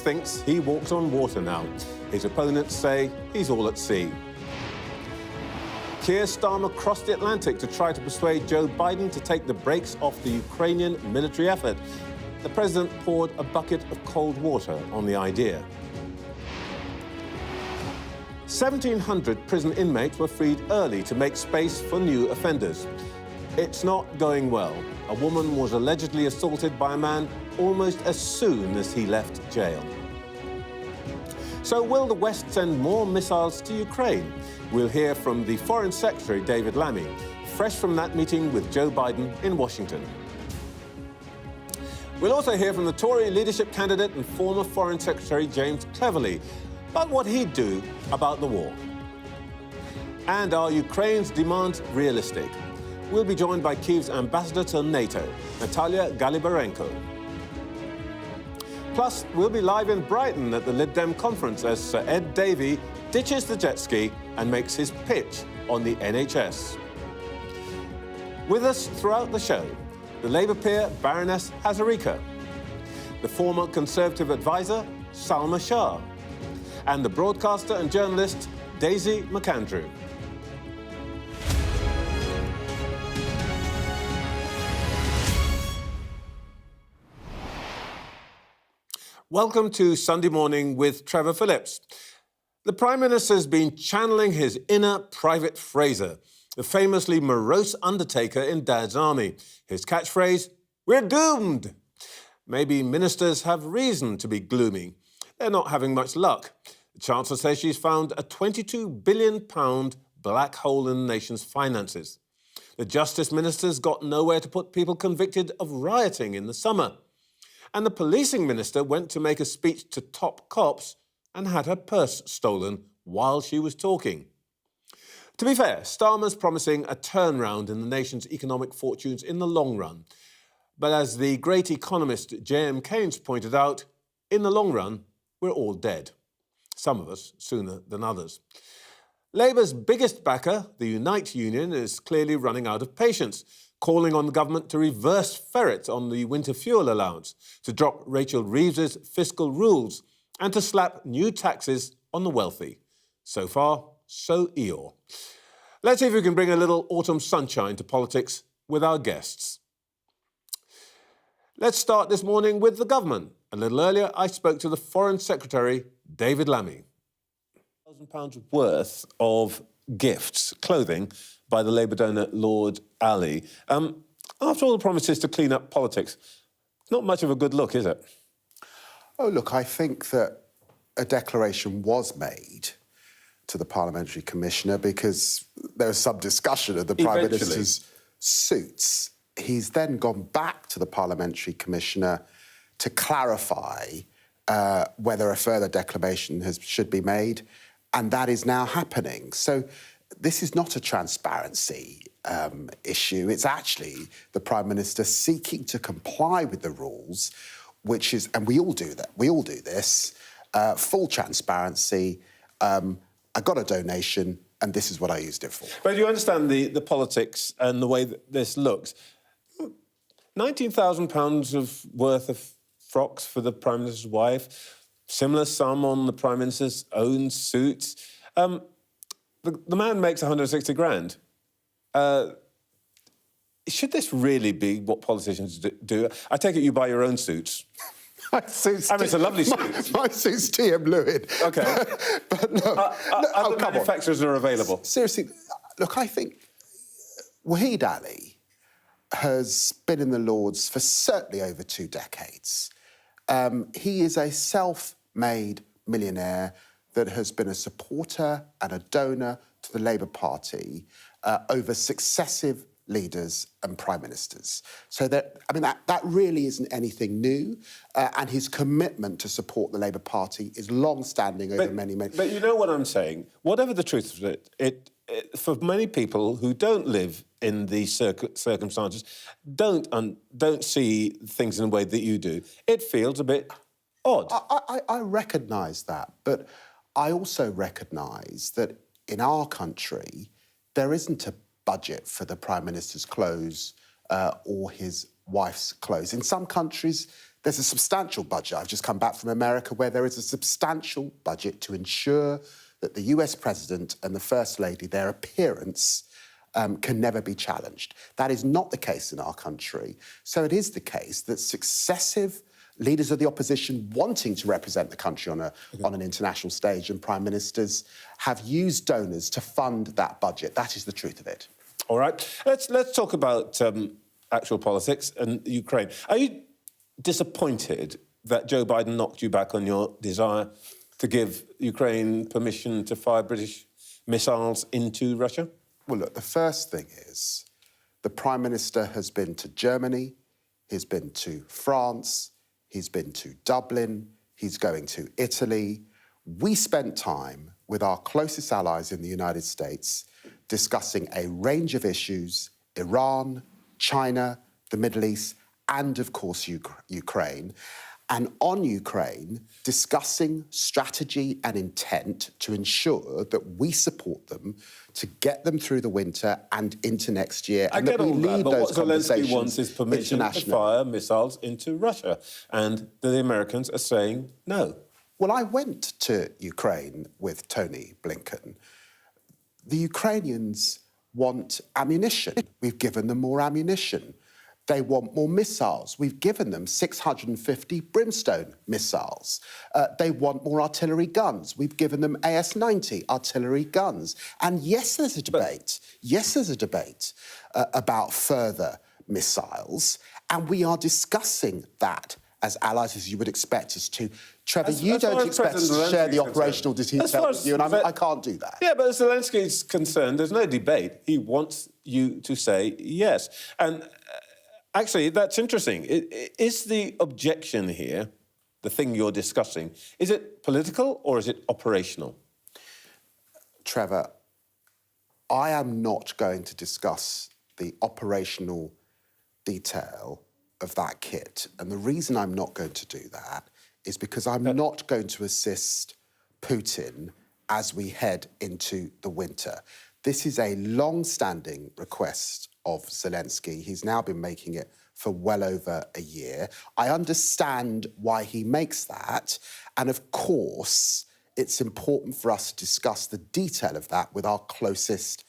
thinks he walks on water now. His opponents say he's all at sea. Keir Starmer crossed the Atlantic to try to persuade Joe Biden to take the brakes off the Ukrainian military effort. The president poured a bucket of cold water on the idea. 1,700 prison inmates were freed early to make space for new offenders. It's not going well. A woman was allegedly assaulted by a man almost as soon as he left jail. So will the West send more missiles to Ukraine? We'll hear from the Foreign Secretary, David Lammy, fresh from that meeting with Joe Biden in Washington. We'll also hear from the Tory leadership candidate and former Foreign Secretary, James Cleverly, about what he'd do about the war. And are Ukraine's demands realistic? We'll be joined by Kyiv's ambassador to NATO, Natalia Galibarenko. Plus, we'll be live in Brighton at the Lib Dem conference as Sir Ed Davey ditches the jet ski and makes his pitch on the NHS. With us throughout the show, the Labour peer Baroness Hazarika, the former Conservative advisor Salma Shah, and the broadcaster and journalist Daisy McAndrew. Welcome to Sunday Morning with Trevor Phillips. The Prime Minister's been channeling his inner Private Fraser, the famously morose undertaker in Dad's Army. His catchphrase, "We're doomed." Maybe ministers have reason to be gloomy. They're not having much luck. The Chancellor says she's found a £22 billion black hole in the nation's finances. The Justice Minister's got nowhere to put people convicted of rioting in the summer. And the Policing Minister went to make a speech to top cops and had her purse stolen while she was talking. To be fair, Starmer's promising a turnaround in the nation's economic fortunes in the long run. But as the great economist J.M. Keynes pointed out, in the long run, we're all dead. Some of us sooner than others. Labour's biggest backer, the Unite Union, is clearly running out of patience, calling on the government to reverse ferret on the winter fuel allowance, to drop Rachel Reeves's fiscal rules, and to slap new taxes on the wealthy. So far, so Eeyore. Let's see if we can bring a little autumn sunshine to politics with our guests. Let's start this morning with the government. A little earlier, I spoke to the Foreign Secretary, David Lammy. £1,000 worth of gifts, clothing, by the Labour donor Lord Ali. After all the promises to clean up politics, not much of a good look, is it? Oh, look, I think that a declaration was made to the Parliamentary Commissioner because there was some discussion of the Prime Minister's suits. He's then gone back to the Parliamentary Commissioner to clarify whether a further declaration should be made, and that is now happening. So this is not a transparency issue. It's actually the Prime Minister seeking to comply with the rules, which is, and we all do that, we all do this, full transparency. I got a donation and this is what I used it for. But you understand the politics and the way that this looks. £19,000 worth of frocks for the Prime Minister's wife, similar sum on the Prime Minister's own suits. The man makes 160 grand. Should this really be what politicians do? I take it you buy your own suits. My suit's I mean, it's a lovely suit. My suit's T.M. Lewin. OK. But no. Other manufacturers are available. Seriously, look, I think Wahid Ali has been in the Lords for certainly over 2 decades. He is a self-made millionaire that has been a supporter and a donor to the Labour Party over successive leaders and prime ministers. So that really isn't anything new, and his commitment to support the Labour Party is long-standing over many. But you know what I'm saying? Whatever the truth of it, for many people who don't live in these circumstances, don't see things in a way that you do, it feels a bit odd. I recognise that, but I also recognise that in our country, there isn't a budget for the Prime Minister's clothes or his wife's clothes. In some countries, There's a substantial budget. I've just come back from America where there is a substantial budget to ensure that the US President and the First Lady, their appearance can never be challenged. That is not the case in our country. So it is the case that successive leaders of the opposition wanting to represent the country on an international stage and prime ministers have used donors to fund that budget. That is the truth of it. All right. Let's talk about actual politics and Ukraine. Are you disappointed that Joe Biden knocked you back on your desire to give Ukraine permission to fire British missiles into Russia? Well, look, the first thing is the Prime Minister has been to Germany, he's been to France, he's been to Dublin, he's going to Italy. We spent time with our closest allies in the United States discussing a range of issues, Iran, China, the Middle East, and of course Ukraine. And on Ukraine, discussing strategy and intent to ensure that we support them to get them through the winter and into next year. I and get that we all that, lead but those what Zelensky wants is permission to internationally. fire missiles into Russia. And the Americans are saying no. Well, I went to Ukraine with Tony Blinken. The Ukrainians want ammunition. We've given them more ammunition. They want more missiles. We've given them 650 Brimstone missiles. They want more artillery guns. We've given them AS-90 artillery guns. And yes, there's a debate. About further missiles. And we are discussing that as allies, as you would expect us to. Trevor, you don't expect us to share the operational details with you, and I can't do that. Yeah, but as Zelensky's concerned, there's no debate. He wants you to say yes. And actually, that's interesting. Is the objection here, the thing you're discussing, is it political or is it operational? Trevor, I am not going to discuss the operational detail of that kit. And the reason I'm not going to do that is because I'm not going to assist Putin as we head into the winter. This is a long-standing request of Zelensky. He's now been making it for well over a year. I understand why he makes that. And of course, it's important for us to discuss the detail of that with our closest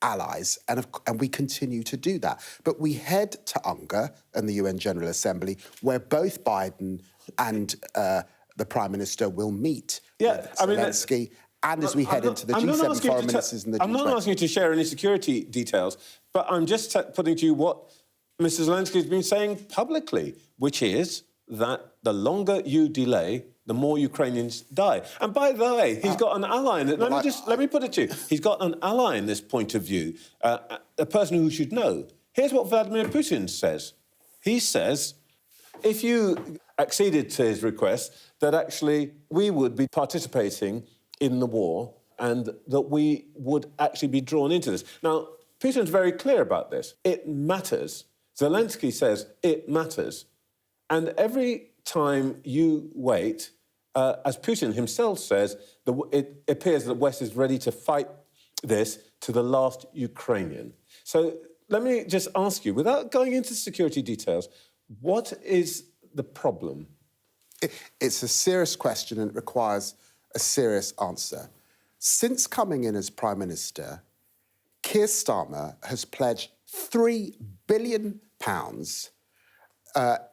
allies, and we continue to do that. But we head to UNGA and the UN General Assembly, where both Biden and the Prime Minister will meet with Zelensky, and as we head into the G7 foreign ministers and the G20. I'm not asking you to share any security details, but I'm just putting to you what Mr. Zelensky has been saying publicly, which is that the longer you delay, the more Ukrainians die. And by the way, he's got an ally in it. Let me put it to you. He's got an ally in this point of view, a person who should know. Here's what Vladimir Putin says. He says, if you acceded to his request, that actually we would be participating in the war and that we would actually be drawn into this. Now, Putin's very clear about this. It matters. Zelensky says it matters. And every time you wait, as Putin himself says, it appears that the West is ready to fight this to the last Ukrainian. So let me just ask you, without going into security details, what is the problem? It's a serious question and it requires a serious answer. Since coming in as Prime Minister, Keir Starmer has pledged £3 billion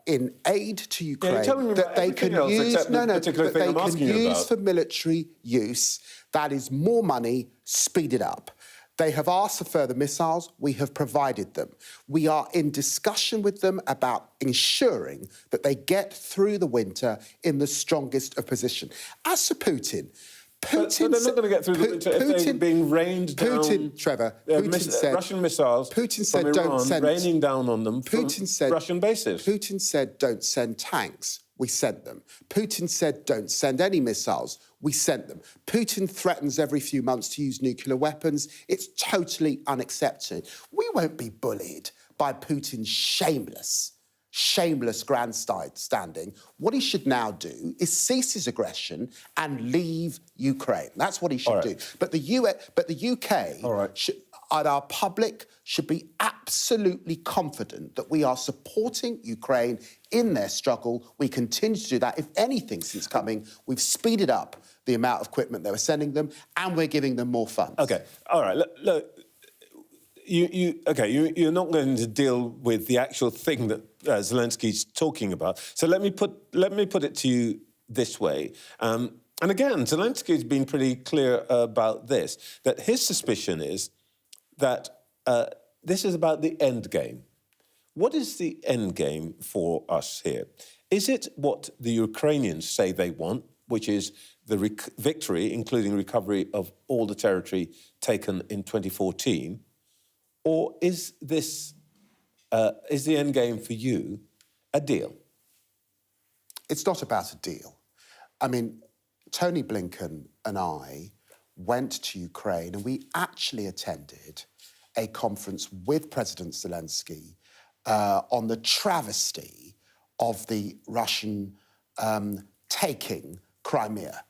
in aid to Ukraine that they can use for military use. That is more money, speed it up. They have asked for further missiles. We have provided them. We are in discussion with them about ensuring that they get through the winter in the strongest of position. As for Putin, but they're not going to get through the winter if they're being rained down. Trevor, Putin said Russian missiles from Iran don't send, raining down on them from Russian bases. Putin said don't send tanks. We sent them. Putin said don't send any missiles. We sent them. Putin threatens every few months to use nuclear weapons. It's totally unacceptable. We won't be bullied by Putin's shameless grandstanding. What he should now do is cease his aggression and leave Ukraine. That's what he should do. But the UK, And our public should be absolutely confident that we are supporting Ukraine in their struggle. We continue to do that. If anything, since coming, we've speeded up the amount of equipment that we're sending them, and we're giving them more funds. OK, all right, look, you're not going to deal with the actual thing that Zelensky's talking about. So let me put it to you this way. And again, Zelensky's been pretty clear about this, that his suspicion is that this is about the end game. What is the end game for us here? Is it what the Ukrainians say they want, which is the victory, including recovery of all the territory taken in 2014? Or is this, is the end game for you a deal? It's not about a deal. I mean, Tony Blinken and I went to Ukraine and we actually attended a conference with President Zelensky on the travesty of the Russian taking Crimea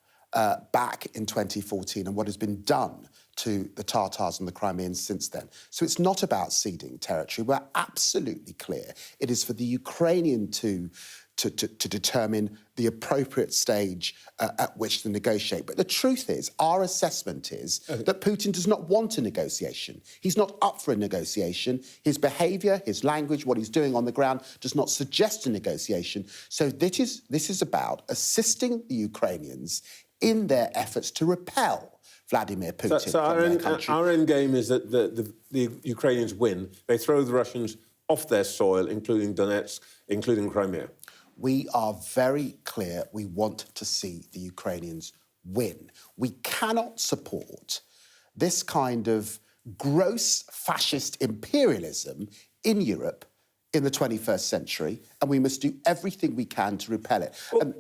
back in 2014 and what has been done to the Tatars and the Crimeans since then. So it's not about ceding territory. We're absolutely clear. It is for the Ukrainian to determine the appropriate stage at which to negotiate. But the truth is, our assessment is that Putin does not want a negotiation. He's not up for a negotiation. His behaviour, his language, what he's doing on the ground does not suggest a negotiation. So this is about assisting the Ukrainians in their efforts to repel Vladimir Putin from their country. Our end game is that the Ukrainians win. They throw the Russians off their soil, including Donetsk, including Crimea. We are very clear we want to see the Ukrainians win. We cannot support this kind of gross fascist imperialism in Europe in the 21st century, and we must do everything we can to repel it.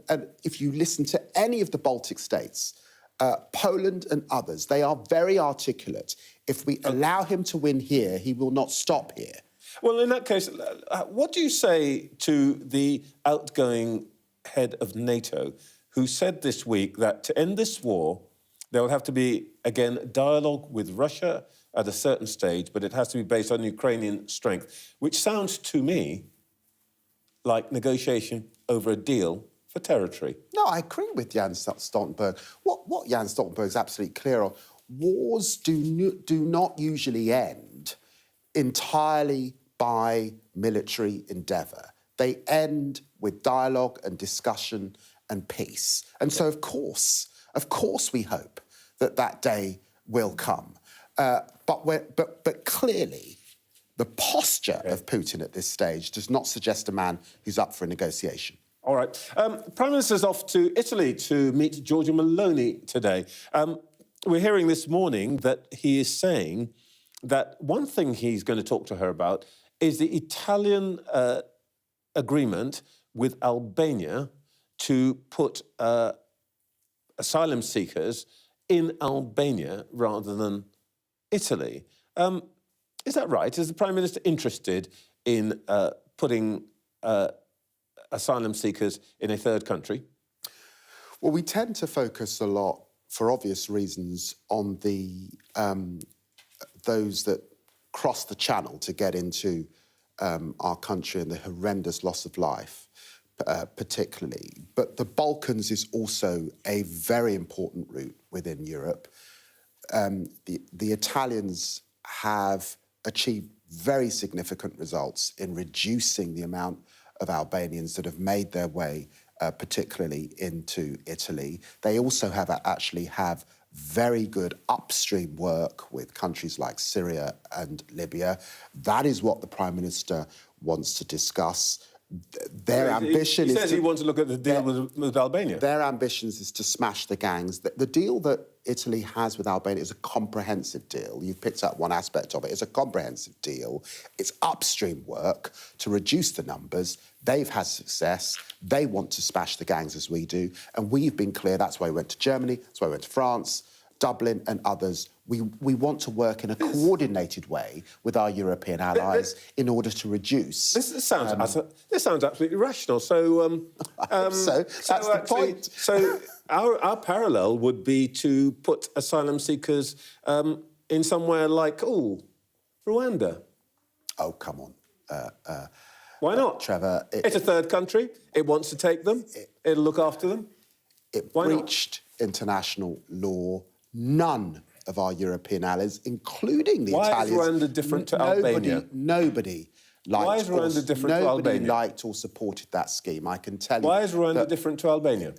And if you listen to any of the Baltic states, Poland and others, they are very articulate. If we allow him to win here, he will not stop here. Well, in that case, what do you say to the outgoing head of NATO, who said this week that to end this war, there will have to be, again, dialogue with Russia at a certain stage, but it has to be based on Ukrainian strength, which sounds to me like negotiation over a deal for territory. No, I agree with Jens Stoltenberg. What Jens Stoltenberg is absolutely clear on, wars do not usually end entirely by military endeavour. They end with dialogue and discussion and peace. And so, of course we hope that day will come. But clearly, the posture of Putin at this stage does not suggest a man who's up for a negotiation. All right. Prime Minister's off to Italy to meet Giorgia Meloni today. We're hearing this morning that he is saying that one thing he's going to talk to her about is the Italian agreement with Albania to put asylum seekers in Albania rather than Italy. Is that right? Is the Prime Minister interested in putting asylum seekers in a third country? Well, we tend to focus a lot, for obvious reasons, on the those that cross the channel to get into our country and the horrendous loss of life, particularly. But the Balkans is also a very important route within Europe. The Italians have achieved very significant results in reducing the amount of Albanians that have made their way, particularly into Italy. They also actually have very good upstream work with countries like Syria and Libya. That is what the Prime Minister wants to discuss. Their ambition is... He says he wants to look at the deal with Albania. Their ambition is to smash the gangs. The deal that Italy has with Albania is a comprehensive deal. You've picked up one aspect of it. It's a comprehensive deal. It's upstream work to reduce the numbers. They've had success. They want to smash the gangs as we do. And we've been clear. That's why we went to Germany. That's why we went to France, Dublin and others. We want to work in a coordinated way with our European allies in order to reduce... This sounds absolutely rational. So... That's the point. So our parallel would be to put asylum seekers in somewhere like, Rwanda? Oh, come on. Why not? Trevor... It's a third country. It wants to take them. It'll look after them. It Why breached international law. None of our European allies, including the Why Italians... Why is Rwanda different to Albania? Nobody liked... Why is Rwanda different to Albania? Nobody liked or supported that scheme, I can tell you. Why is Rwanda different to Albania?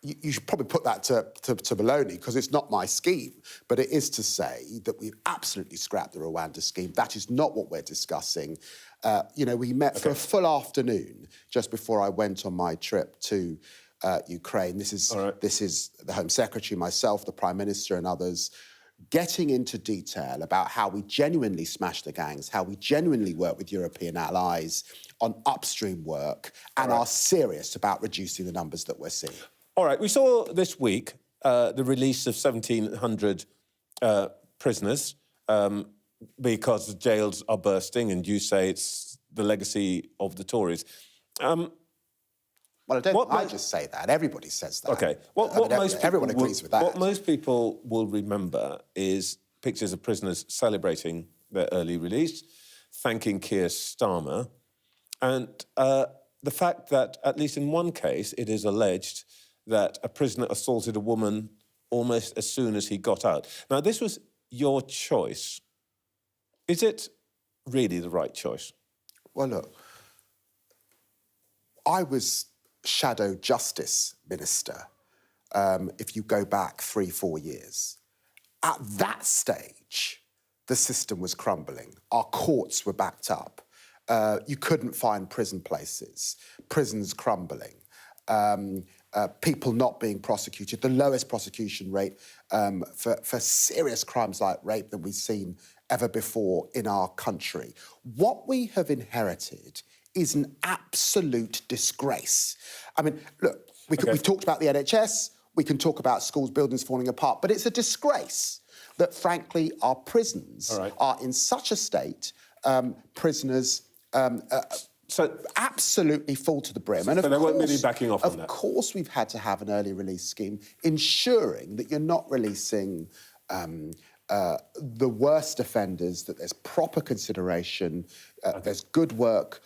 You should probably put that to Maloney, because it's not my scheme. But it is to say that we've absolutely scrapped the Rwanda scheme. That is not what we're discussing. We met for a full afternoon just before I went on my trip to Ukraine. This is the Home Secretary, myself, the Prime Minister and others, getting into detail about how we genuinely smash the gangs, how we genuinely work with European allies on upstream work and are serious about reducing the numbers that we're seeing. All right, we saw this week the release of 1,700 prisoners because the jails are bursting, and you say it's the legacy of the Tories. Well, I don't just say that. Everybody says that. OK. Everyone agrees with that. What most people will remember is pictures of prisoners celebrating their early release, thanking Keir Starmer, and the fact that, at least in one case, it is alleged that a prisoner assaulted a woman almost as soon as he got out. Now, this was your choice. Is it really the right choice? Well, look, I was Shadow Justice Minister, if you go back 3-4 years. At that stage, the system was crumbling. Our courts were backed up. You couldn't find prison places. Prisons crumbling. People not being prosecuted, the lowest prosecution rate for serious crimes like rape that we've seen ever before in our country. What we have inherited is an absolute disgrace. I mean, look, we've talked about the NHS, we can talk about schools, buildings falling apart, but it's a disgrace that, frankly, our prisons are in such a state, prisoners... So absolutely full to the brim. And so they won't be backing off on that. Of course we've had to have an early release scheme, ensuring that you're not releasing the worst offenders, that there's proper consideration, there's good work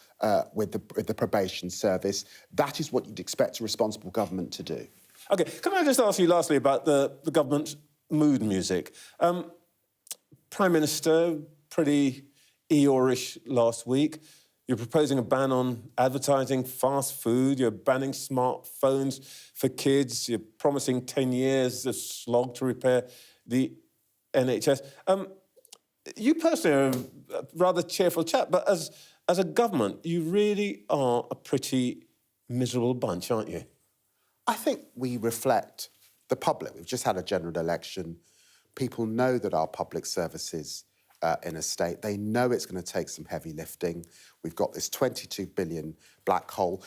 with the probation service. That is what you'd expect a responsible government to do. OK, can I just ask you lastly about the government's mood music? Prime Minister, pretty Eeyore-ish last week. You're proposing a ban on advertising fast food. You're banning smartphones for kids. You're promising 10 years of slog to repair the NHS. You personally are a rather cheerful chap, but as a government, you really are a pretty miserable bunch, aren't you? I think we reflect the public. We've just had a general election. People know that our public services in a state. They know it's going to take some heavy lifting. We've got this 22 billion black hole.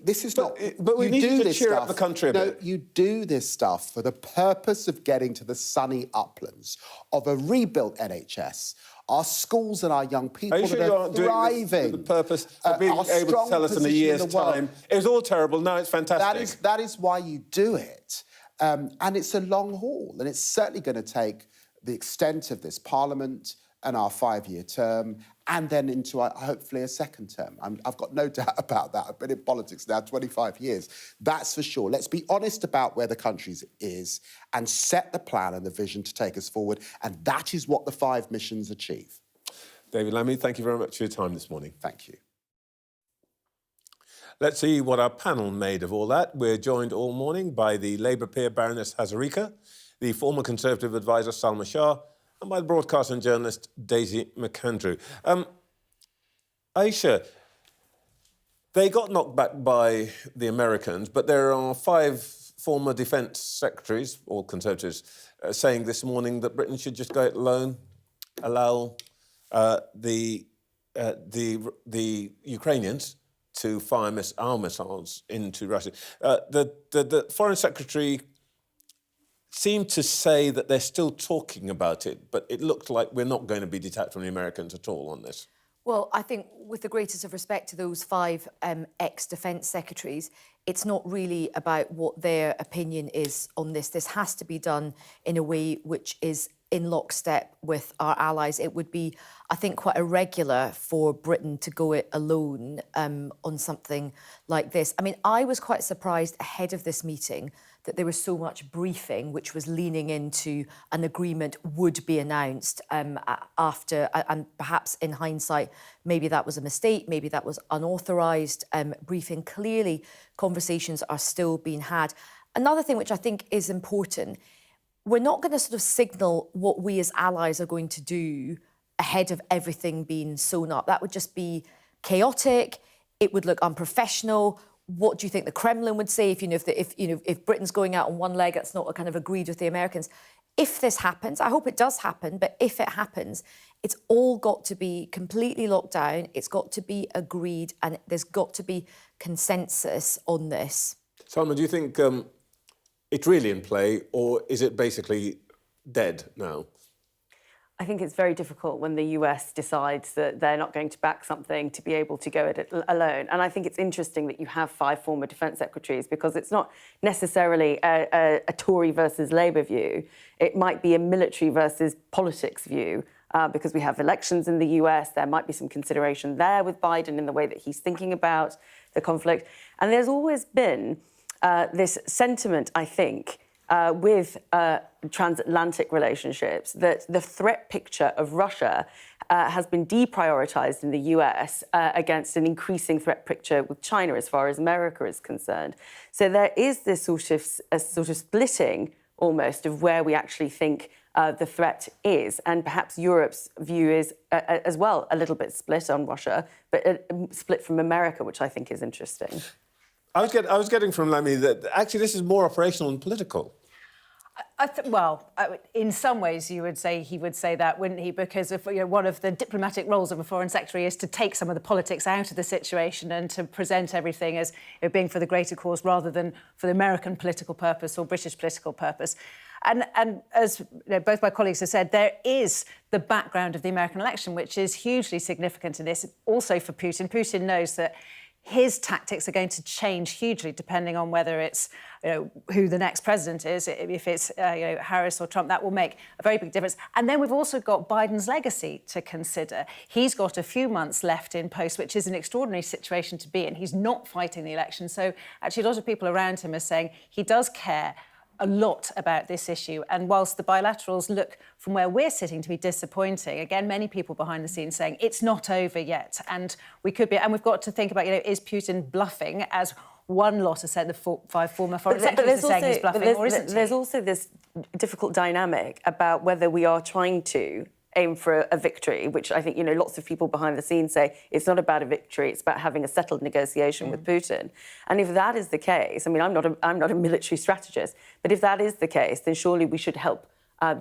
This is not... But we need to cheer up the country a bit. No, you do this stuff for the purpose of getting to the sunny uplands of a rebuilt NHS, our schools and our young people that are thriving. Are you sure you aren't doing this for the purpose of being able to tell us in a year's time, it was all terrible, now it's fantastic? That is why you do it. And it's a long haul, and it's certainly going to take the extent of this Parliament and our 5-year term, and then into, hopefully, a second term. I've got no doubt about that. I've been in politics now 25 years. That's for sure. Let's be honest about where the country is and set the plan and the vision to take us forward, and that is what the 5 missions achieve. David Lammy, thank you very much for your time this morning. Thank you. Let's see what our panel made of all that. We're joined all morning by the Labour peer Baroness Hazarika, the former Conservative advisor Salma Shah, and by the broadcaster and journalist Daisy McAndrew. Aisha, they got knocked back by the Americans, but there are 5 former defence secretaries, all Conservatives, saying this morning that Britain should just go it alone, allow the Ukrainians to fire our missiles into Russia. The Foreign Secretary seemed to say that they're still talking about it, but it looked like we're not going to be detached from the Americans at all on this. Well, I think with the greatest of respect to those 5 ex-defence secretaries, it's not really about what their opinion is on this. This has to be done in a way which is in lockstep with our allies. It would be, I think, quite irregular for Britain to go it alone on something like this. I mean, I was quite surprised ahead of this meeting that there was so much briefing, which was leaning into an agreement would be announced after, and perhaps in hindsight, maybe that was a mistake, maybe that was unauthorised briefing. Clearly, conversations are still being had. Another thing which I think is important, we're not going to sort of signal what we as allies are going to do ahead of everything being sewn up. That would just be chaotic. It would look unprofessional. What do you think the Kremlin would say if Britain's going out on one leg, that's not kind of agreed with the Americans? If this happens, I hope it does happen, but if it happens, it's all got to be completely locked down. It's got to be agreed, and there's got to be consensus on this. Salma, do you think it's really in play, or is it basically dead now? I think it's very difficult when the US decides that they're not going to back something to be able to go it alone. And I think it's interesting that you have 5 former defence secretaries, because it's not necessarily a Tory versus Labour view. It might be a military versus politics view, because we have elections in the US. There might be some consideration there with Biden in the way that he's thinking about the conflict. And there's always been this sentiment, I think, with transatlantic relationships, that the threat picture of Russia has been deprioritised in the US against an increasing threat picture with China as far as America is concerned. So there is this sort of splitting almost of where we actually think the threat is. And perhaps Europe's view is as well a little bit split on Russia, but split from America, which I think is interesting. I was getting from Lammy that actually this is more operational than political. In some ways, he would say that, wouldn't he? Because one of the diplomatic roles of a foreign secretary is to take some of the politics out of the situation and to present everything as being for the greater cause rather than for the American political purpose or British political purpose. And as both my colleagues have said, there is the background of the American election, which is hugely significant in this. Also for Putin. Putin knows that his tactics are going to change hugely depending on whether it's who the next president is. If it's Harris or Trump, that will make a very big difference. And then we've also got Biden's legacy to consider. He's got a few months left in post, which is an extraordinary situation to be in. He's not fighting the election. So actually a lot of people around him are saying he does care a lot about this issue. And whilst the bilaterals look, from where we're sitting, to be disappointing, again, many people behind the scenes saying it's not over yet. And we've got to think about, is Putin bluffing, as one lot has said, the 5 former foreign secretaries are saying he's bluffing, or isn't he? There's also this difficult dynamic about whether we are trying to aim for a victory, which I think, lots of people behind the scenes say it's not about a victory, it's about having a settled negotiation with Putin. And if that is the case, I mean, I'm not a military strategist, but if that is the case, then surely we should help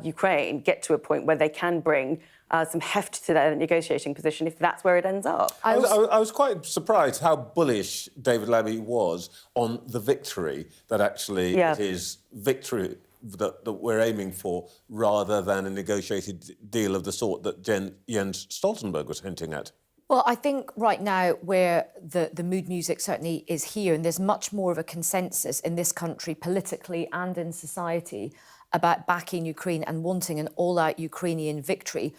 Ukraine get to a point where they can bring some heft to their negotiating position if that's where it ends up. I was quite surprised how bullish David Lammy was on the victory, that actually it is victory that we're aiming for, rather than a negotiated deal of the sort that Jens Stoltenberg was hinting at. Well, I think right now where the mood music certainly is here, and there's much more of a consensus in this country, politically and in society, about backing Ukraine and wanting an all-out Ukrainian victory.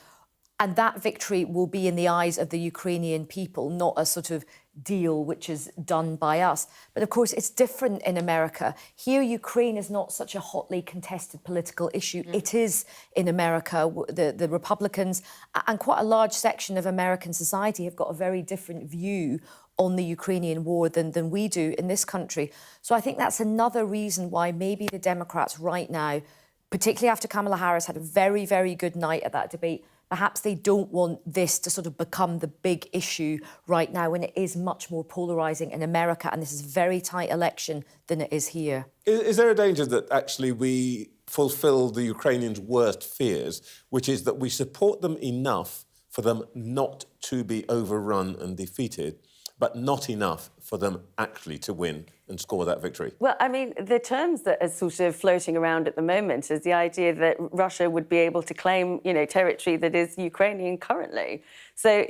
And that victory will be in the eyes of the Ukrainian people, not a sort of deal which is done by us. But of course, it's different in America. Here, Ukraine is not such a hotly contested political issue. It is in America. The Republicans and quite a large section of American society have got a very different view on the Ukrainian war than we do in this country. So I think that's another reason why maybe the Democrats right now, particularly after Kamala Harris had a very, very good night at that debate, perhaps they don't want this to sort of become the big issue right now when it is much more polarising in America, and this is a very tight election, than it is here. Is there a danger that actually we fulfil the Ukrainians' worst fears, which is that we support them enough for them not to be overrun and defeated, but not enough for them actually to win and score that victory? Well, I mean, the terms that are sort of floating around at the moment is the idea that Russia would be able to claim, territory that is Ukrainian currently. So,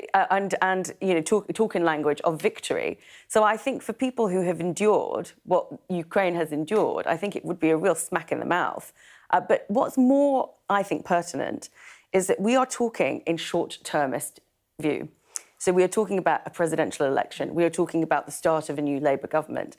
talking language of victory. So I think for people who have endured what Ukraine has endured, I think it would be a real smack in the mouth But what's more, I think, pertinent is that we are talking in short-termist view. So we are talking about a presidential election. We are talking about the start of a new Labour government.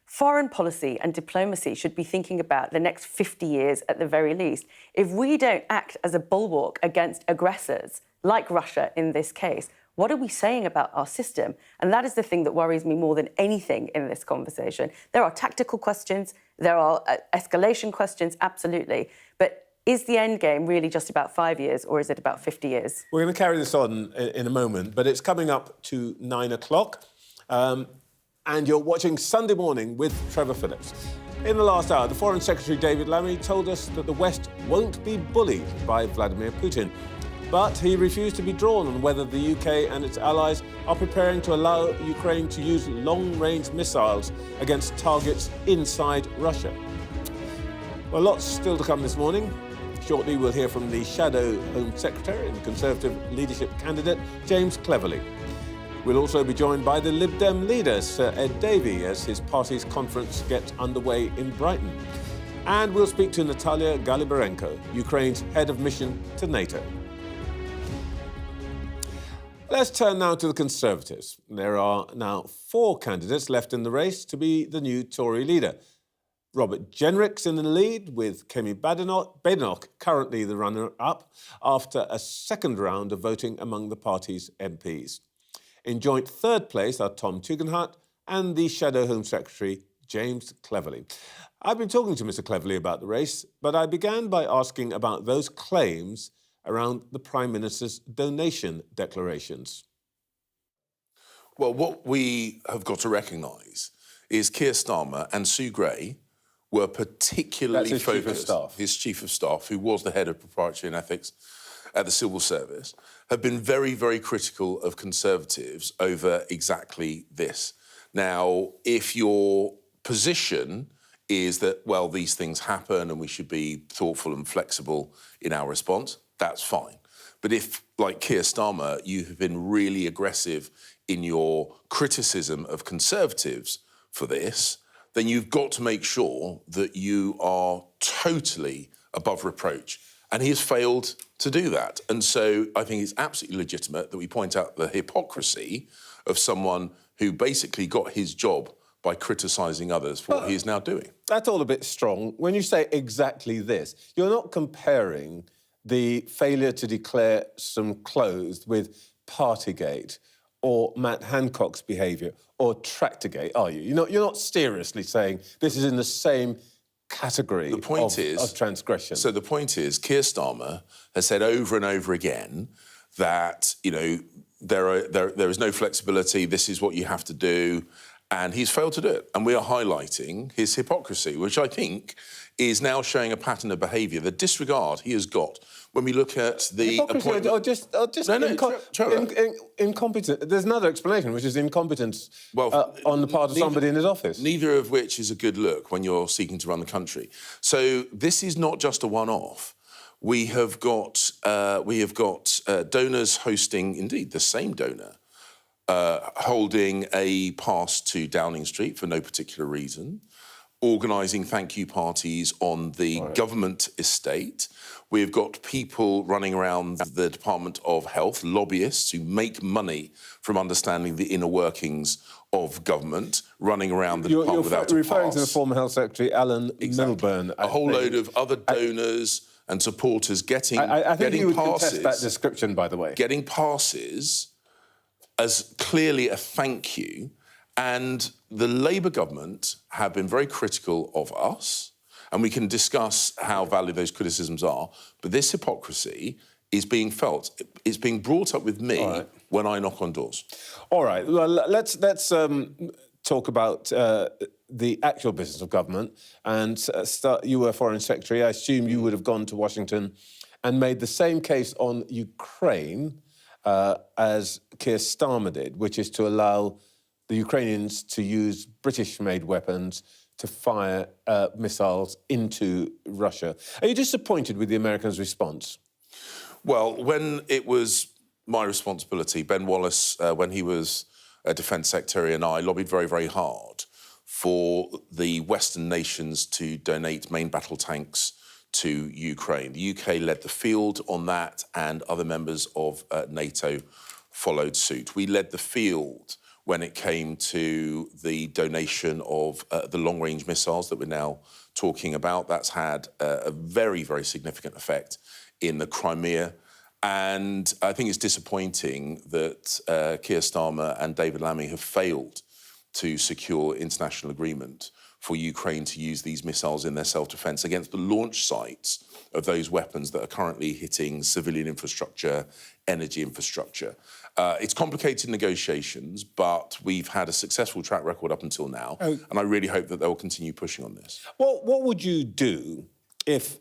Foreign policy and diplomacy should be thinking about the next 50 years at the very least. If we don't act as a bulwark against aggressors, like Russia in this case, what are we saying about our system? And that is the thing that worries me more than anything in this conversation. There are tactical questions, there are escalation questions, absolutely. But is the end game really just about 5 years, or is it about 50 years? We're going to carry this on in a moment, but it's coming up to 9 o'clock. And you're watching Sunday Morning with Trevor Phillips. In the last hour, the Foreign Secretary David Lammy told us that the West won't be bullied by Vladimir Putin. But he refused to be drawn on whether the UK and its allies are preparing to allow Ukraine to use long-range missiles against targets inside Russia. Well, lots still to come this morning. Shortly, we'll hear from the shadow Home Secretary and Conservative leadership candidate, James Cleverly. We'll also be joined by the Lib Dem leader, Sir Ed Davey, as his party's conference gets underway in Brighton. And we'll speak to Natalia Galibarenko, Ukraine's head of mission to NATO. Let's turn now to the Conservatives. There are now 4 candidates left in the race to be the new Tory leader. Robert Jenrick's in the lead, with Kemi Badenoch currently the runner-up after a second round of voting among the party's MPs. In joint third place are Tom Tugendhat and the Shadow Home Secretary, James Cleverly. I've been talking to Mr Cleverly about the race, but I began by asking about those claims around the Prime Minister's donation declarations. Well, what we have got to recognise is Keir Starmer and Sue Gray were particularly That's his focused. Chief of Staff. His Chief of Staff, who was the head of Proprietary and Ethics at the Civil Service, have been very, very critical of Conservatives over exactly this. Now, if your position is that, well, these things happen and we should be thoughtful and flexible in our response, that's fine. But if, like Keir Starmer, you have been really aggressive in your criticism of Conservatives for this, then you've got to make sure that you are totally above reproach. And he has failed to do that. And so I think it's absolutely legitimate that we point out the hypocrisy of someone who basically got his job by criticising others for what he is now doing. That's all a bit strong. When you say exactly this, you're not comparing the failure to declare some closed with Partygate or Matt Hancock's behaviour or Tractorgate, are you? You're not seriously saying this is in the same category of transgression. So the point is, Keir Starmer has said over and over again that, there is no flexibility, this is what you have to do, and he's failed to do it. And we are highlighting his hypocrisy, which I think is now showing a pattern of behaviour, the disregard he has got when we look at the hypocrisy or just incompetence. There's another explanation, which is incompetence on the part of somebody in his office. Neither of which is a good look when you're seeking to run the country. So this is not just a one-off. We have got donors hosting, indeed, the same donor, holding a pass to Downing Street for no particular reason, organising thank you parties on the government estate. We've got people running around the Department of Health, lobbyists who make money from understanding the inner workings of government, running around the department without a pass. You're referring to the former Health Secretary, Alan Milburn. A whole load of other donors and supporters getting passes. I think you would contest that description, by the way. Getting passes as clearly a thank you. And the Labour government have been very critical of us, and we can discuss how valid those criticisms are, but this hypocrisy is being felt. It's being brought up with me when I knock on doors. All right, well, let's talk about the actual business of government. And you were Foreign Secretary. I assume you would have gone to Washington and made the same case on Ukraine as Keir Starmer did, which is to allow the Ukrainians to use British-made weapons to fire missiles into Russia. Are you disappointed with the Americans' response? Well, when it was my responsibility, Ben Wallace, when he was Defence Secretary, and I lobbied very, very hard for the Western nations to donate main battle tanks to Ukraine. The UK led the field on that, and other members of NATO followed suit. We led the field when it came to the donation of the long-range missiles that we're now talking about. That's had a very, very significant effect in the Crimea. And I think it's disappointing that Keir Starmer and David Lammy have failed to secure international agreement for Ukraine to use these missiles in their self-defence against the launch sites of those weapons that are currently hitting civilian infrastructure, energy infrastructure. It's complicated negotiations, but we've had a successful track record up until now, and I really hope that they'll continue pushing on this. Well, what would you do if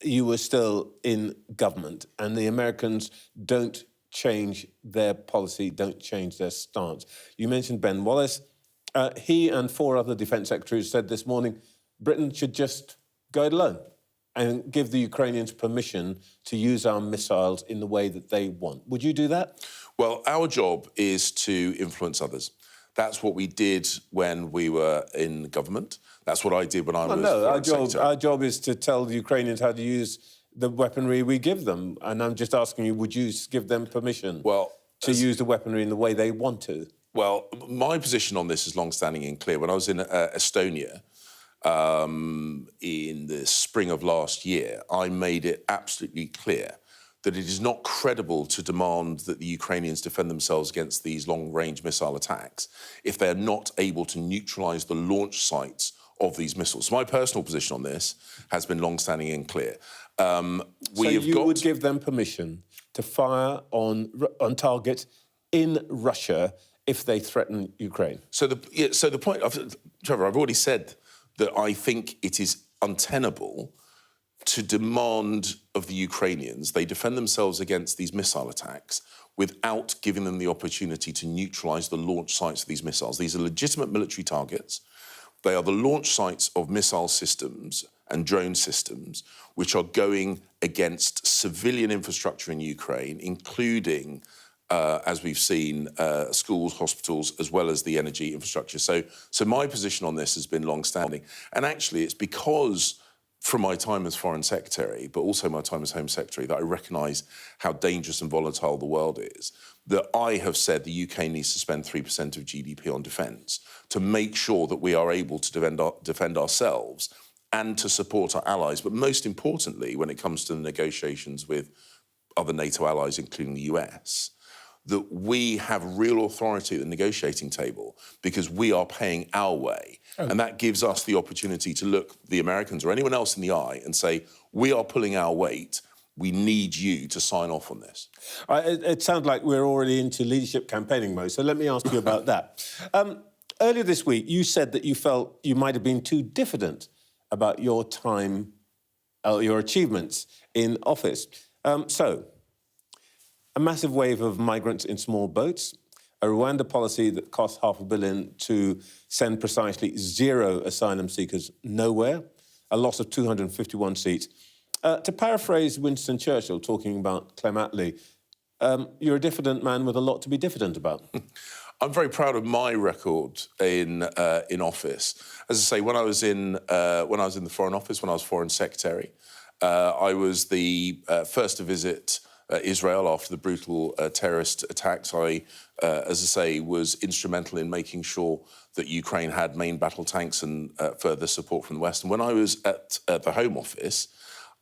you were still in government and the Americans don't change their policy, don't change their stance? You mentioned Ben Wallace. He and 4 other defence secretaries said this morning Britain should just go it alone and give the Ukrainians permission to use our missiles in the way that they want. Would you do that? Well, our job is to influence others. That's what we did when we were in government. That's what I did when I was Foreign Secretary. Our job is to tell the Ukrainians how to use the weaponry we give them. And I'm just asking you, would you give them permission to use the weaponry in the way they want to? Well, my position on this is long-standing and clear. When I was in Estonia in the spring of last year, I made it absolutely clear that it is not credible to demand that the Ukrainians defend themselves against these long-range missile attacks if they're not able to neutralise the launch sites of these missiles. So my personal position on this has been long-standing and clear. Would give them permission to fire on target in Russia if they threaten Ukraine? So the point, Trevor, I've already said that I think it is untenable to demand of the Ukrainians they defend themselves against these missile attacks without giving them the opportunity to neutralise the launch sites of these missiles. These are legitimate military targets. They are the launch sites of missile systems and drone systems which are going against civilian infrastructure in Ukraine, including as we've seen, schools, hospitals, as well as the energy infrastructure. So my position on this has been long-standing. And actually, it's because from my time as Foreign Secretary, but also my time as Home Secretary, that I recognise how dangerous and volatile the world is, that I have said the UK needs to spend 3% of GDP on defence to make sure that we are able to defend ourselves and to support our allies. But most importantly, when it comes to the negotiations with other NATO allies, including the US, that we have real authority at the negotiating table because we are paying our way. And that gives us the opportunity to look the Americans or anyone else in the eye and say, we are pulling our weight. We need you to sign off on this. It sounds like we're already into leadership campaigning mode, so let me ask you about that. Earlier this week, you said that you felt you might have been too diffident about your time, your achievements in office. A massive wave of migrants in small boats, a Rwanda policy that cost $500 million to send precisely 0 asylum seekers nowhere, a loss of 251 seats. To paraphrase Winston Churchill talking about Clem Attlee, you're a diffident man with a lot to be diffident about. I'm very proud of my record in office. As I say, when I was in the Foreign Office, when I was Foreign Secretary, I was the first to visit Israel after the brutal terrorist attacks. I, as I say, was instrumental in making sure that Ukraine had main battle tanks and further support from the West. And when I was at the Home Office,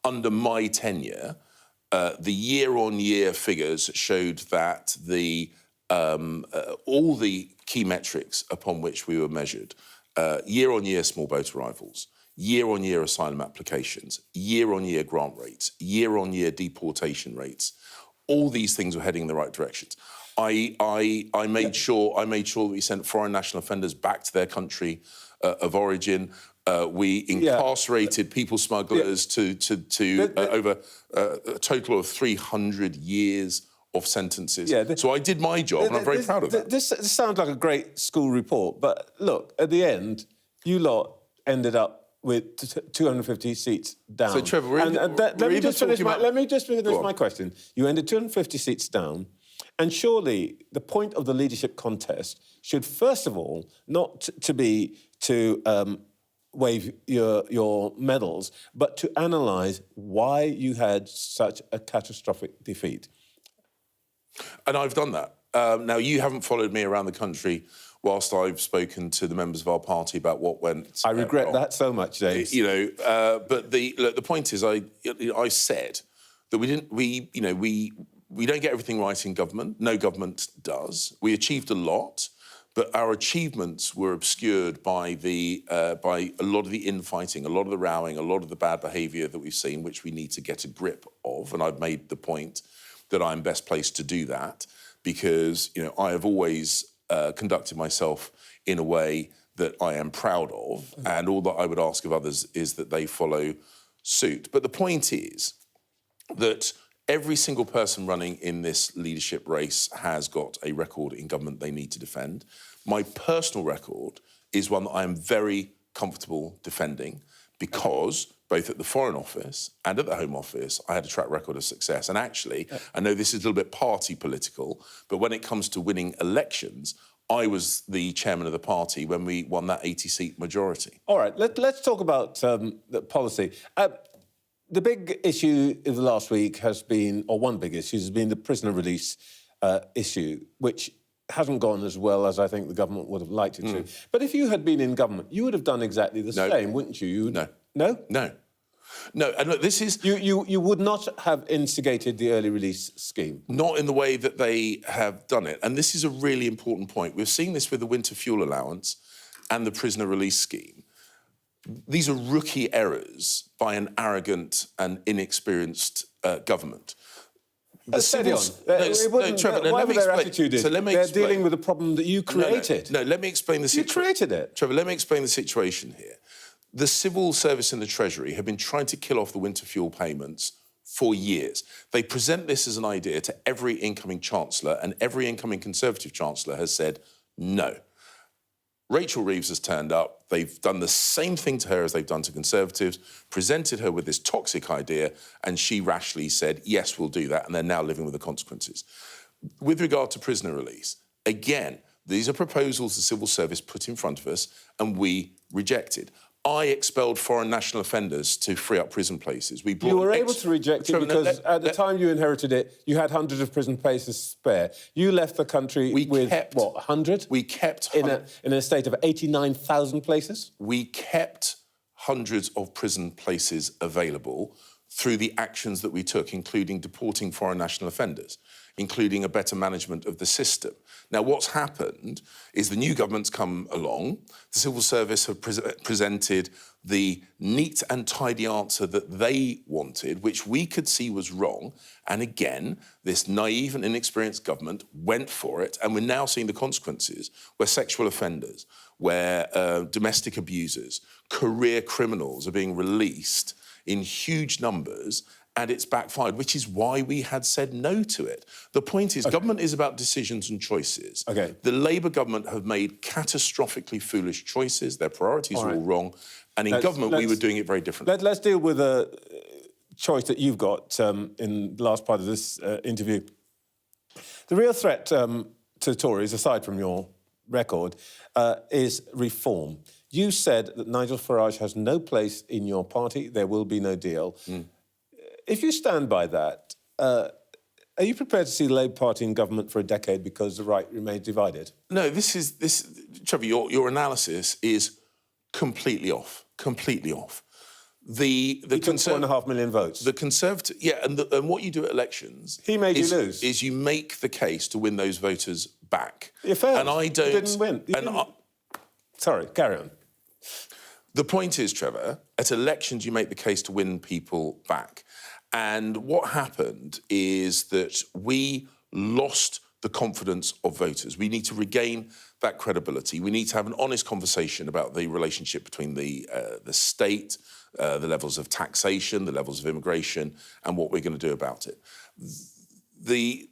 under my tenure, the year-on-year figures showed that all the key metrics upon which we were measured, year-on-year small boat arrivals, year-on-year asylum applications, year-on-year grant rates, year-on-year deportation rates, all these things were heading in the right directions. I made sure that we sent foreign national offenders back to their country of origin. We incarcerated people smugglers to over a total of 300 years of sentences. So I did my job, and I'm very proud of that. This sounds like a great school report, but look, at the end, you lot ended up with 250 seats down. So, Trevor, let me just finish my question. You ended 250 seats down, and surely the point of the leadership contest should, first of all, not to be to wave your medals, but to analyse why you had such a catastrophic defeat. And I've done that. Now, you haven't followed me around the country whilst I've spoken to the members of our party about what went. I regret wrong. that so much, James. But the point is, I said that we don't get everything right in government. No government does. We achieved a lot, but our achievements were obscured by a lot of the infighting, a lot of the rowing, a lot of the bad behaviour that we've seen, which we need to get a grip of. And I've made the point that I'm best placed to do that because I have always conducted myself in a way that I am proud of, and all that I would ask of others is that they follow suit. But the point is that every single person running in this leadership race has got a record in government they need to defend. My personal record is one that I am very comfortable defending because both at the Foreign Office and at the Home Office, I had a track record of success. And actually, I know this is a little bit party political, but when it comes to winning elections, I was the chairman of the party when we won that 80-seat majority. All right, let's talk about the policy. The big issue in the last week has been, or one big issue has been the prisoner release issue, which hasn't gone as well as I think the government would have liked it to. But if you had been in government, you would have done exactly the same, wouldn't you? No. No? No. No, and look, this is... You would not have instigated the early release scheme? Not in the way that they have done it. And this is a really important point. We've seen this with the winter fuel allowance and the prisoner release scheme. These are rookie errors by an arrogant and inexperienced government. Trevor, whatever their attitude is, they're dealing with a problem that you created. No, let me explain the situation. You created it. Trevor, let me explain the situation here. The civil service and the Treasury have been trying to kill off the winter fuel payments for years. They present this as an idea to every incoming Chancellor, and every incoming Conservative Chancellor has said no. Rachel Reeves has turned up. They've done the same thing to her as they've done to Conservatives, presented her with this toxic idea, and she rashly said, yes, we'll do that, and they're now living with the consequences. With regard to prisoner release, again, these are proposals the civil service put in front of us, and we rejected. I expelled foreign national offenders to free up prison places. You were able to reject it because at the time you inherited it, you had hundreds of prison places spare. You left the country with, 100? We kept... In a state of 89,000 places? We kept hundreds of prison places available through the actions that we took, including deporting foreign national offenders, including a better management of the system. Now, what's happened is the new government's come along, the civil service have presented the neat and tidy answer that they wanted, which we could see was wrong. And again, this naive and inexperienced government went for it, and we're now seeing the consequences where sexual offenders, where domestic abusers, career criminals are being released in huge numbers, and it's backfired, which is why we had said no to it. The point is, government is about decisions and choices. The Labour government have made catastrophically foolish choices. Their priorities are all wrong. And in government, we were doing it very differently. Let's deal with a choice that you've got in the last part of this interview. The real threat to Tories, aside from your record, is reform. You said that Nigel Farage has no place in your party. There will be no deal. If you stand by that, are you prepared to see the Labour Party in government for a decade because the right remains divided? No, Trevor, your analysis is completely off. Completely off. He took 4.5 million votes. The Conservative, and what you do at elections... He made you lose. ...is you make the case to win those voters back. You failed. And I don't... You didn't win. Sorry, carry on. The point is, Trevor, at elections you make the case to win people back. And what happened is that we lost the confidence of voters. We need to regain that credibility. We need to have an honest conversation about the relationship between the state, the levels of taxation, the levels of immigration, and what we're going to do about it. The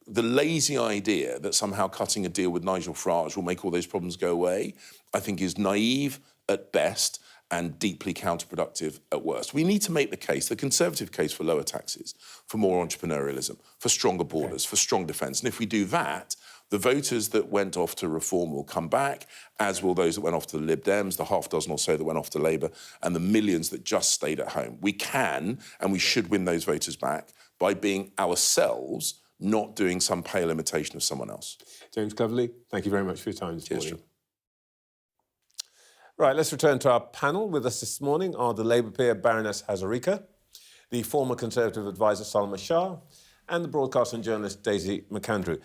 lazy idea that somehow cutting a deal with Nigel Farage will make all those problems go away, I think is naive at best and deeply counterproductive at worst. We need to make the case, the Conservative case, for lower taxes, for more entrepreneurialism, for stronger borders, for strong defence. And if we do that, The voters that went off to Reform will come back, as will those that went off to the Lib Dems, the half dozen or so that went off to Labour, and the millions that just stayed at home. We can and we should win those voters back by being ourselves, not doing some pale imitation of someone else. James Cleverly, thank you very much for your time this morning. Right, let's return to our panel. With us this morning are the Labour peer Baroness Hazarika, the former Conservative advisor Salma Shah, and the broadcaster and journalist Daisy McAndrew.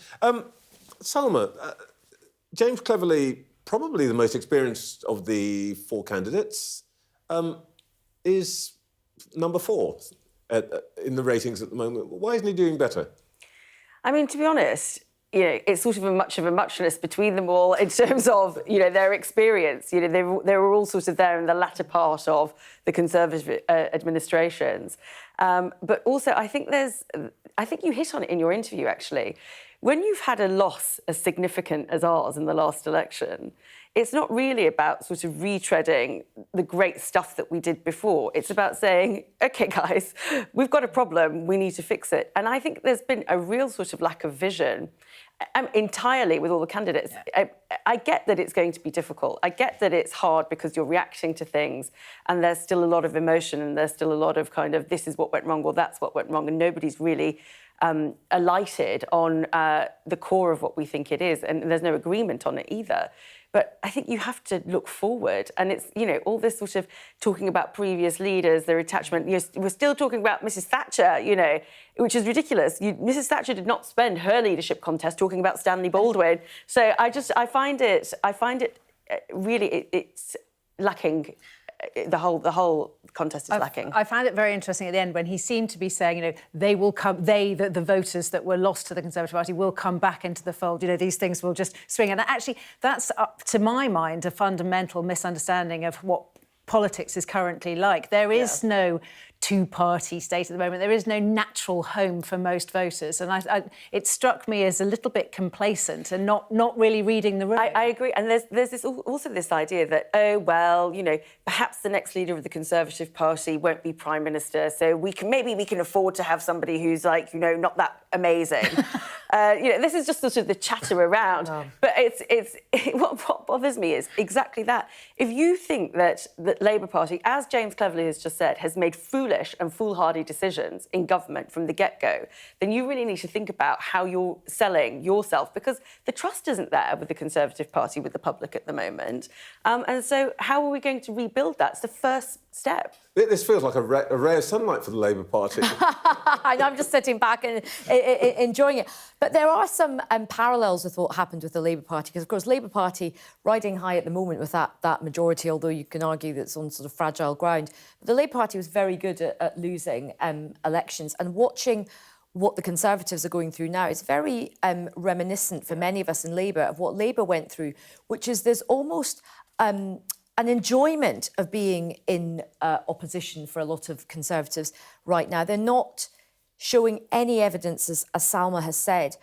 Salma, James Cleverly, probably the most experienced of the four candidates, is number 4 in the ratings at the moment. Why isn't he doing better? I mean, to be honest, it's sort of a muchness between them all in terms of, their experience. They were all sort of there in the latter part of the Conservative administrations. But also, I think you hit on it in your interview, actually. When you've had a loss as significant as ours in the last election, it's not really about sort of retreading the great stuff that we did before. It's about saying, OK, guys, we've got a problem, we need to fix it. And I think there's been a real sort of lack of vision entirely with all the candidates. Yeah. I get that it's going to be difficult. I get that it's hard because you're reacting to things and there's still a lot of emotion and there's still a lot of kind of this is what went wrong, well, that's what went wrong, and nobody's really alighted on the core of what we think it is, and there's no agreement on it either. But I think you have to look forward, and it's, all this sort of talking about previous leaders, their attachment. We're still talking about Mrs. Thatcher, which is ridiculous. Mrs. Thatcher did not spend her leadership contest talking about Stanley Baldwin. So I find it really, it's lacking. The whole contest is lacking. I found it very interesting at the end when he seemed to be saying, they will come, the voters that were lost to the Conservative Party will come back into the fold. These things will just swing. And actually, that's, up to my mind, a fundamental misunderstanding of what politics is currently like. There is no two-party state at the moment. There is no natural home for most voters. And it struck me as a little bit complacent and not really reading the room. I agree. And there's also this idea that, perhaps the next leader of the Conservative Party won't be Prime Minister, so maybe we can afford to have somebody who's not that amazing. This is just sort of the chatter around. But what bothers me is exactly that. If you think that the Labour Party, as James Cleverly has just said, has made foolish and foolhardy decisions in government from the get-go, then you really need to think about how you're selling yourself, because the trust isn't there with the Conservative Party, with the public at the moment. And so how are we going to rebuild that? It's the first step. This feels like a ray of sunlight for the Labour Party. I'm just sitting back and enjoying it. But there are some parallels with what happened with the Labour Party, because, of course, Labour Party riding high at the moment with that majority, although you can argue that it's on sort of fragile ground. But the Labour Party was very good at losing elections, and watching what the Conservatives are going through now is very reminiscent for many of us in Labour of what Labour went through, which is there's almost an enjoyment of being in opposition for a lot of Conservatives right now. They're not showing any evidence, as Salma has said,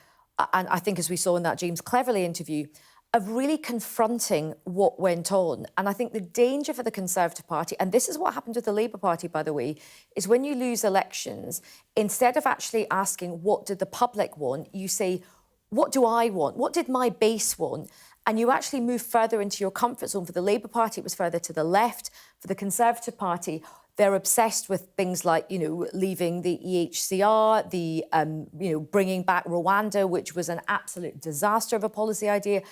and I think as we saw in that James Cleverly interview, of really confronting what went on. And I think the danger for the Conservative Party, and this is what happened with the Labour Party, by the way, is when you lose elections, instead of actually asking what did the public want, you say, what do I want? What did my base want? And you actually move further into your comfort zone. For the Labour Party, it was further to the left. For the Conservative Party, they're obsessed with things like, leaving the EHCR, bringing back Rwanda, which was an absolute disaster of a policy idea,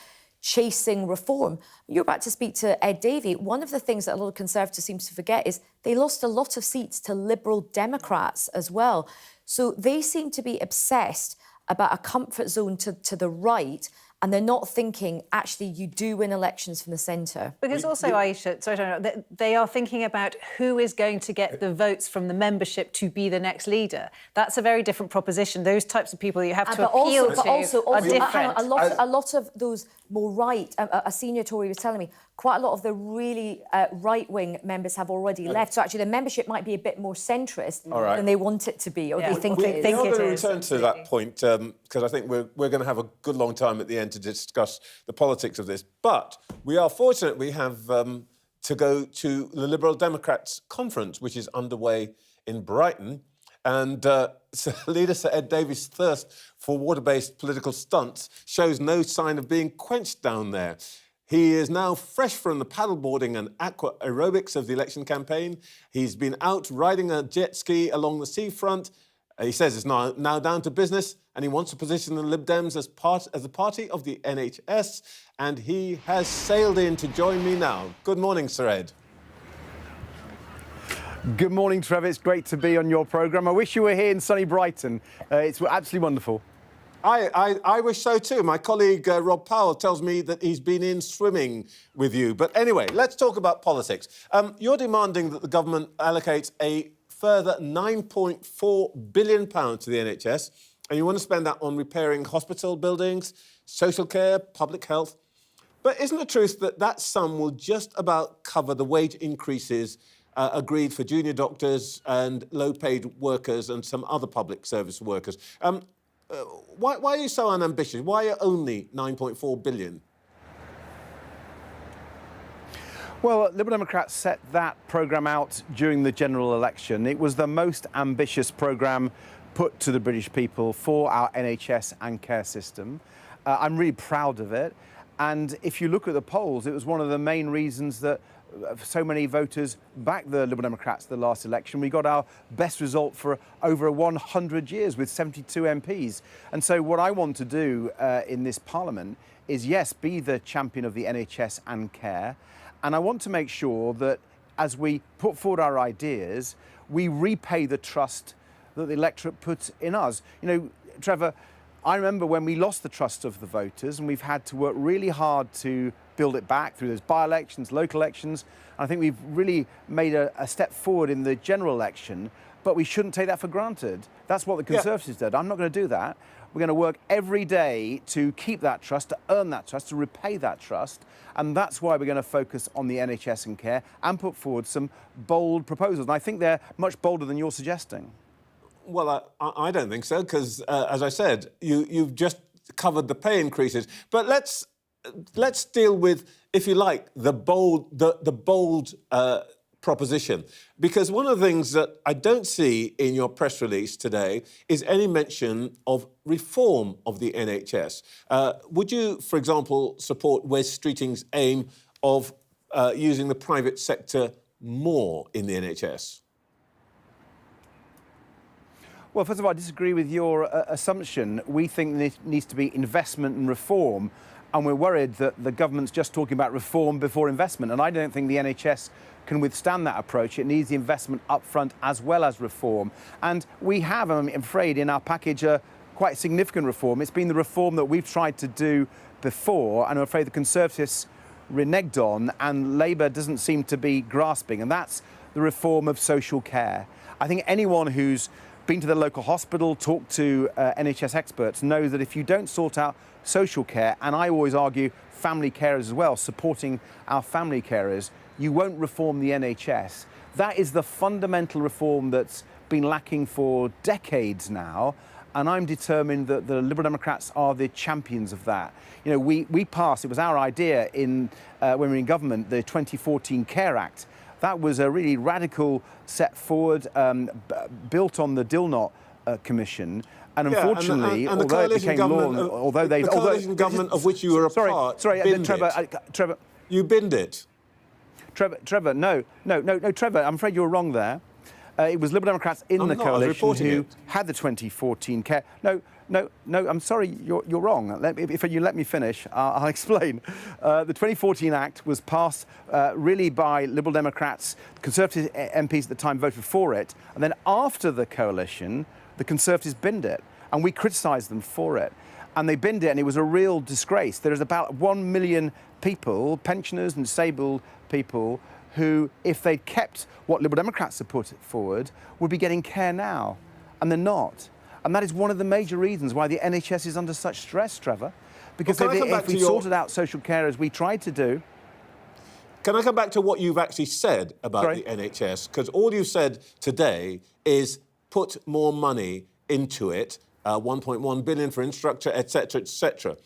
chasing reform. You're about to speak to Ed Davey. One of the things that a lot of Conservatives seem to forget is they lost a lot of seats to Liberal Democrats as well. So they seem to be obsessed about a comfort zone to the right, and they're not thinking, actually, you do win elections from the centre. Because also, Aisha, sorry, I don't know, they are thinking about who is going to get the votes from the membership to be the next leader. That's a very different proposition. Those types of people that you have to appeal to are different. A lot of those more right, a senior Tory was telling me, quite a lot of the really right-wing members have already left. So actually the membership might be a bit more centrist than they want it to be, or they think it is. We're going to return to that point, because I think we're going to have a good long time at the end to discuss the politics of this. But we are fortunate we have to go to the Liberal Democrats conference, which is underway in Brighton. And leader Sir Ed Davey's thirst for water-based political stunts shows no sign of being quenched down there. He is now fresh from the paddleboarding and aqua aerobics of the election campaign. He's been out riding a jet ski along the seafront. He says it's now down to business, and he wants to position the Lib Dems as the party of the NHS. And he has sailed in to join me now. Good morning, Sir Ed. Good morning, Trevor. It's great to be on your programme. I wish you were here in sunny Brighton. It's absolutely wonderful. I wish so too. My colleague Rob Powell tells me that he's been in swimming with you. But anyway, let's talk about politics. You're demanding that the government allocates a further £9.4 billion to the NHS, and you want to spend that on repairing hospital buildings, social care, public health. But isn't the truth that that sum will just about cover the wage increases agreed for junior doctors and low-paid workers and some other public service workers? Why are you so unambitious? Why only 9.4 billion? Well, Liberal Democrats set that programme out during the general election. It was the most ambitious programme put to the British people for our NHS and care system. I'm really proud of it. And if you look at the polls, it was one of the main reasons that so many voters backed the Liberal Democrats the last election. We got our best result for over 100 years with 72 MPs. And so what I want to do in this Parliament is, yes, be the champion of the NHS and care. And I want to make sure that as we put forward our ideas, we repay the trust that the electorate put in us. You know, Trevor, I remember when we lost the trust of the voters, and we've had to work really hard to build it back through those by-elections, local elections. And I think we've really made a step forward in the general election, but we shouldn't take that for granted. That's what the Conservatives did. I'm not going to do that. We're going to work every day to keep that trust, to earn that trust, to repay that trust. And that's why we're going to focus on the NHS and care and put forward some bold proposals. And I think they're much bolder than you're suggesting. Well, I don't think so, because, as I said, you've just covered the pay increases. But let's deal with, if you like, the bold proposition. Because one of the things that I don't see in your press release today is any mention of reform of the NHS. Would you, for example, support Wes Streeting's aim of using the private sector more in the NHS? Well, first of all, I disagree with your assumption. We think there needs to be investment and reform, and we're worried that the government's just talking about reform before investment, and I don't think the NHS can withstand that approach. It needs the investment up front as well as reform. And we have, I'm afraid, in our package a quite significant reform. It's been the reform that we've tried to do before, and I'm afraid the Conservatives reneged on, and Labour doesn't seem to be grasping, and that's the reform of social care. I think anyone who's been to the local hospital, talked to NHS experts, knows that if you don't sort out social care, and I always argue family carers as well, supporting our family carers, you won't reform the NHS. That is the fundamental reform that's been lacking for decades now, and I'm determined that the Liberal Democrats are the champions of that. You know, we passed, it was our idea when we were in government, the 2014 Care Act. That was a really radical step forward, built on the Dilnot Commission. And unfortunately, and although it became law, although they... The coalition government of which you were a part, Trevor... You binned it. Trevor, no, Trevor, I'm afraid you're wrong there. It was Liberal Democrats in the coalition who had the 2014 care... No, I'm sorry, you're wrong. If you let me finish, I'll explain. The 2014 Act was passed really by Liberal Democrats. Conservative MPs at the time voted for it. And then after the coalition, the Conservatives binned it. And we criticised them for it. And they binned it, and it was a real disgrace. There is about 1 million people, pensioners and disabled people, who, if they'd kept what Liberal Democrats had put forward, would be getting care now. And they're not. And that is one of the major reasons why the NHS is under such stress, Trevor. Because if we sorted out social care as we tried to do... Can I come back to what you've actually said about the NHS? Because all you've said today is put more money into it, 1.1 billion for infrastructure, etc., etc.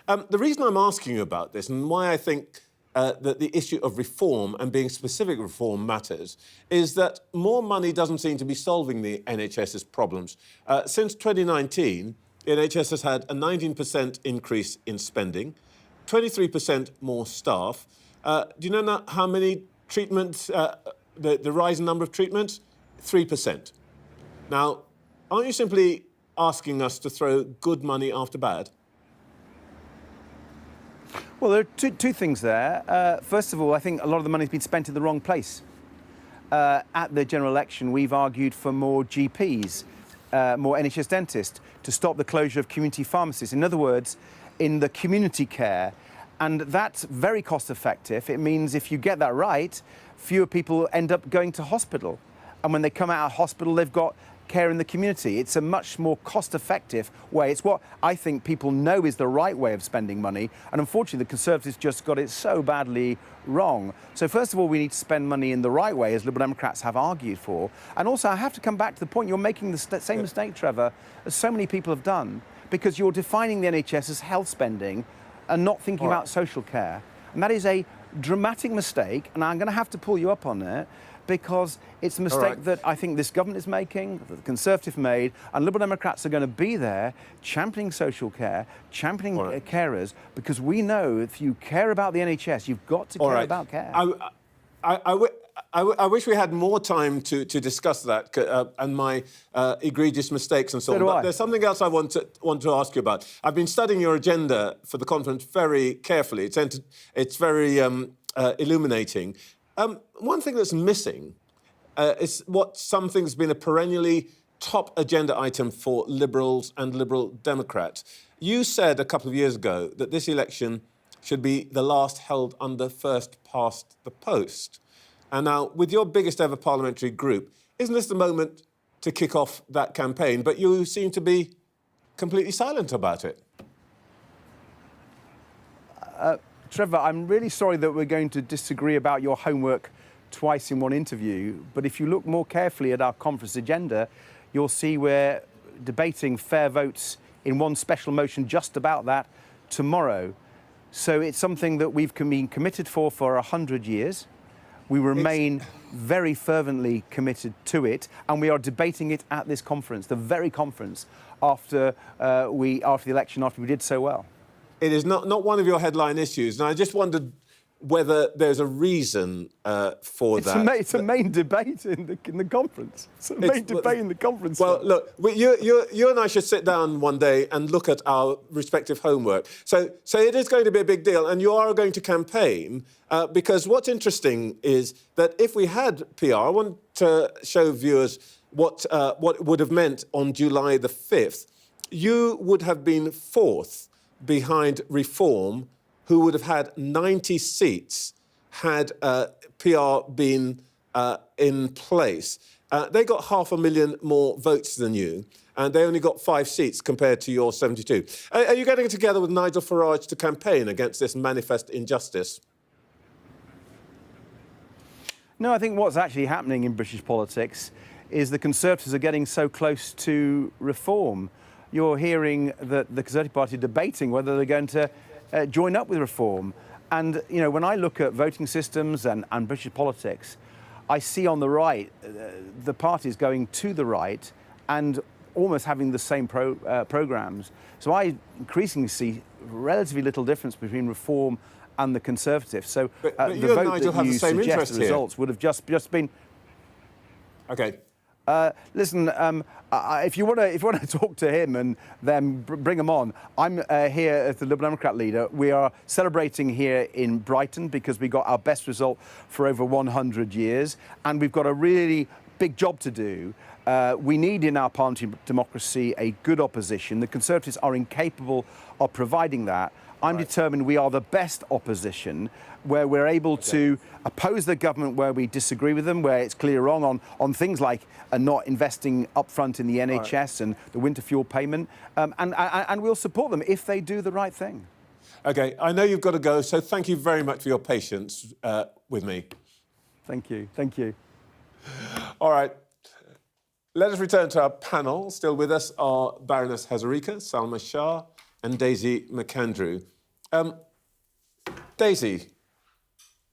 The reason I'm asking you about this and why I think that the issue of reform and being specific reform matters is that more money doesn't seem to be solving the NHS's problems. Since 2019, the NHS has had a 19% increase in spending, 23% more staff. Do you know how many treatments, the rise in number of treatments? 3%. Now, aren't you simply asking us to throw good money after bad? Well, there are two things there. First of all, I think a lot of the money's been spent in the wrong place. At the general election, we've argued for more GPs, more NHS dentists, to stop the closure of community pharmacies. In other words, in the community care. And that's very cost effective. It means if you get that right, fewer people end up going to hospital. And when they come out of hospital, they've got care in the community. It's a much more cost-effective way. It's what I think people know is the right way of spending money. And unfortunately, the Conservatives just got it so badly wrong. So first of all, we need to spend money in the right way, as Liberal Democrats have argued for. And also, I have to come back to the point, you're making the same mistake, Trevor, as so many people have done, because you're defining the NHS as health spending and not thinking about social care. And that is a dramatic mistake, and I'm going to have to pull you up on it, because it's a mistake that I think this government is making, that the Conservative made, and Liberal Democrats are going to be there championing social care, championing carers, because we know if you care about the NHS, you've got to care about care. I wish we had more time to discuss that and my egregious mistakes and so on. But there's something else I want to ask you about. I've been studying your agenda for the conference very carefully. It's very illuminating. One thing that's missing is what something's been a perennially top agenda item for Liberals and Liberal Democrats. You said a couple of years ago that this election should be the last held under first past the post. And now, with your biggest ever parliamentary group, isn't this the moment to kick off that campaign? But you seem to be completely silent about it. Trevor, I'm really sorry that we're going to disagree about your homework twice in one interview, but if you look more carefully at our conference agenda, you'll see we're debating fair votes in one special motion just about that tomorrow. So it's something that we've been committed for 100 years. We remain very fervently committed to it, and we are debating it at this conference, the very conference after the election, after we did so well. It is not one of your headline issues, and I just wondered whether there's a reason for that. It's a main debate in the conference. It's a main debate in the conference. Well, look, you and I should sit down one day and look at our respective homework. So it is going to be a big deal, and you are going to campaign, because what's interesting is that if we had PR, I want to show viewers what it would have meant on July the 5th. You would have been fourth behind Reform, who would have had 90 seats had PR been in place. They got 500,000 more votes than you, and they only got 5 seats compared to your 72. Are you getting together with Nigel Farage to campaign against this manifest injustice? No, I think what's actually happening in British politics is the Conservatives are getting so close to Reform. You're hearing that the Conservative Party debating whether they're going to join up with Reform. And, you know, when I look at voting systems and British politics, I see on the right the parties going to the right and almost having the same programmes. So I increasingly see relatively little difference between Reform and the Conservatives. So but the you vote and Nigel that have you the same suggest interest the here. results would have just been... OK. Listen, if you want to talk to him and then bring him on, I'm here as the Liberal Democrat leader. We are celebrating here in Brighton because we got our best result for over 100 years, and we've got a really big job to do. We need in our parliamentary democracy a good opposition. The Conservatives are incapable of providing that. I'm determined we are the best opposition, where we're able to oppose the government where we disagree with them, where it's clearly wrong on things like not investing upfront in the NHS and the winter fuel payment, and we'll support them if they do the right thing. OK, I know you've got to go, so thank you very much for your patience with me. Thank you. Thank you. All right. Let us return to our panel. Still with us are Baroness Hazarika, Salma Shah and Daisy McAndrew. Daisy,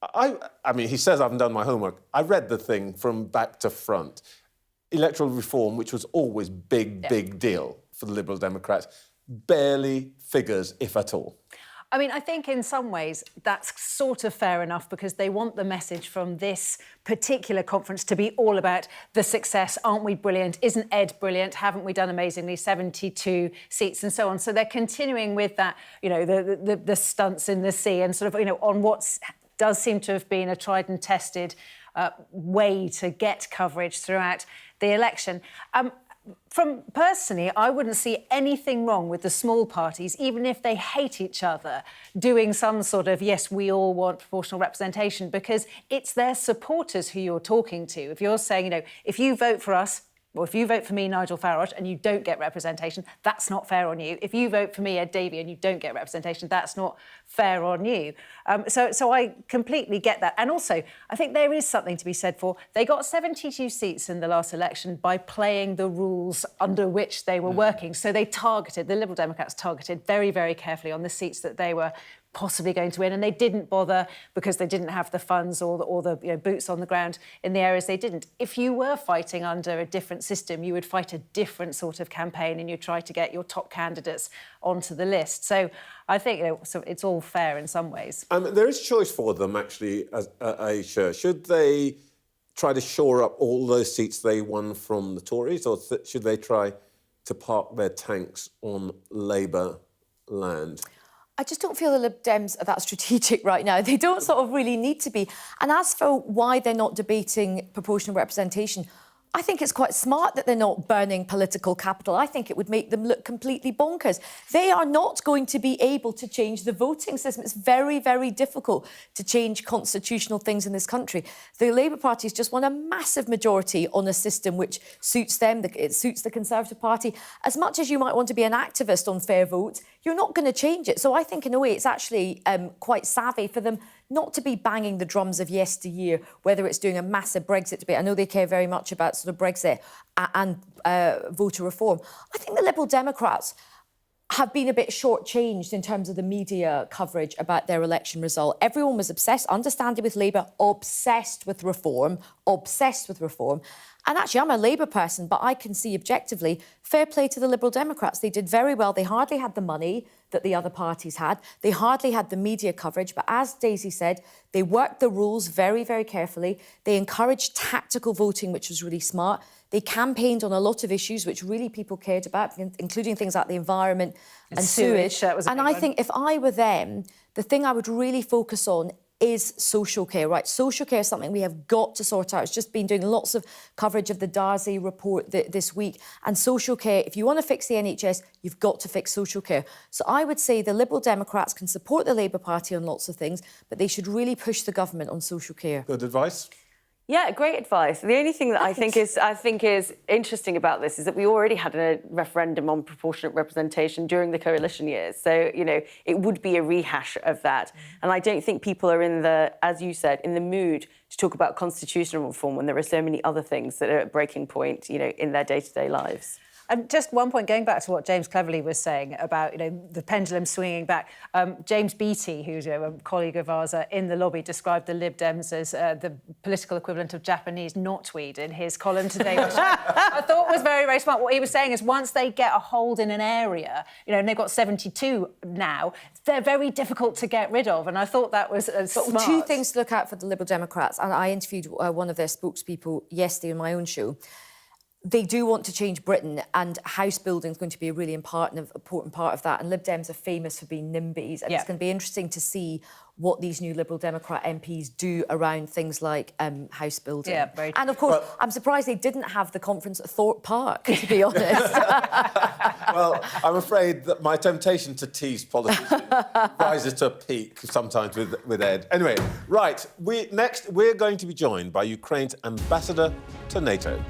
I mean, he says I haven't done my homework. I read the thing from back to front. Electoral reform, which was always big deal for the Liberal Democrats, barely figures, if at all. I mean, I think in some ways that's sort of fair enough because they want the message from this particular conference to be all about the success. Aren't we brilliant? Isn't Ed brilliant? Haven't we done amazingly? 72 seats and so on. So they're continuing with that, you know, the stunts in the sea and sort of, you know, on what does seem to have been a tried and tested way to get coverage throughout the election. From personally, I wouldn't see anything wrong with the small parties, even if they hate each other, doing some sort of, yes, we all want proportional representation, because it's their supporters who you're talking to. If you're saying, you know, if you vote for us, or if you vote for me, Nigel Farage, and you don't get representation, that's not fair on you. If you vote for me, Ed Davey, and you don't get representation, that's not fair on you. So I completely get that. And also, I think there is something to be said for, they got 72 seats in the last election by playing the rules under which they were working. So they targeted, the Liberal Democrats targeted very, very carefully on the seats that they were possibly going to win, and they didn't bother because they didn't have the funds or the you know, boots on the ground in the areas they didn't. If you were fighting under a different system, you would fight a different sort of campaign and you'd try to get your top candidates onto the list. So I think, you know, so it's all fair in some ways. There is choice for them, actually, Aisha. Should they try to shore up all those seats they won from the Tories, or should they try to park their tanks on Labour land? I just don't feel the Lib Dems are that strategic right now. They don't sort of really need to be. And as for why they're not debating proportional representation, I think it's quite smart that they're not burning political capital. I think it would make them look completely bonkers. They are not going to be able to change the voting system. It's very, very difficult to change constitutional things in this country. The Labour Party has just won a massive majority on a system which suits them. It suits the Conservative Party. As much as you might want to be an activist on fair vote, you're not going to change it. So I think, in a way, it's actually quite savvy for them not to be banging the drums of yesteryear, whether it's doing a massive Brexit debate. I know they care very much about sort of Brexit and voter reform. I think the Liberal Democrats have been a bit shortchanged in terms of the media coverage about their election result. Everyone was obsessed, understandably, with Labour, obsessed with reform. And actually, I'm a Labour person, but I can see objectively, fair play to the Liberal Democrats. They did very well. They hardly had the money that the other parties had. They hardly had the media coverage. But as Daisy said, they worked the rules very, very carefully. They encouraged tactical voting, which was really smart. They campaigned on a lot of issues which really people cared about, including things like the environment and sewage. And I think if I were them, the thing I would really focus on is social care, right? Social care is something we have got to sort out. It's just been doing lots of coverage of the Darcy report this week. And social care, if you want to fix the NHS, you've got to fix social care. So I would say the Liberal Democrats can support the Labour Party on lots of things, but they should really push the government on social care. Good advice. Yeah, great advice. The only thing that I think is interesting about this is that we already had a referendum on proportionate representation during the coalition years. So, you know, it would be a rehash of that. And I don't think people are in the, as you said, in the mood to talk about constitutional reform when there are so many other things that are at breaking point, you know, in their day-to-day lives. And just one point, going back to what James Cleverly was saying about, you know, the pendulum swinging back. James Beattie, who's, you know, a colleague of ours in the lobby, described the Lib Dems as the political equivalent of Japanese knotweed in his column today, which I thought was very, very smart. What he was saying is once they get a hold in an area, you know, and they've got 72 now, they're very difficult to get rid of. And I thought that was smart. Two things to look out for the Liberal Democrats. And I interviewed one of their spokespeople yesterday on my own show. They do want to change Britain, and house building is going to be a really important part of that. And Lib Dems are famous for being NIMBYs, and it's going to be interesting to see what these new Liberal Democrat MPs do around things like house building. Yeah, very true. And of course, I'm surprised they didn't have the conference at Thorpe Park, to be honest. Well, I'm afraid that my temptation to tease politicians rises to a peak sometimes with Ed. Anyway, right, next we're going to be joined by Ukraine's ambassador to NATO.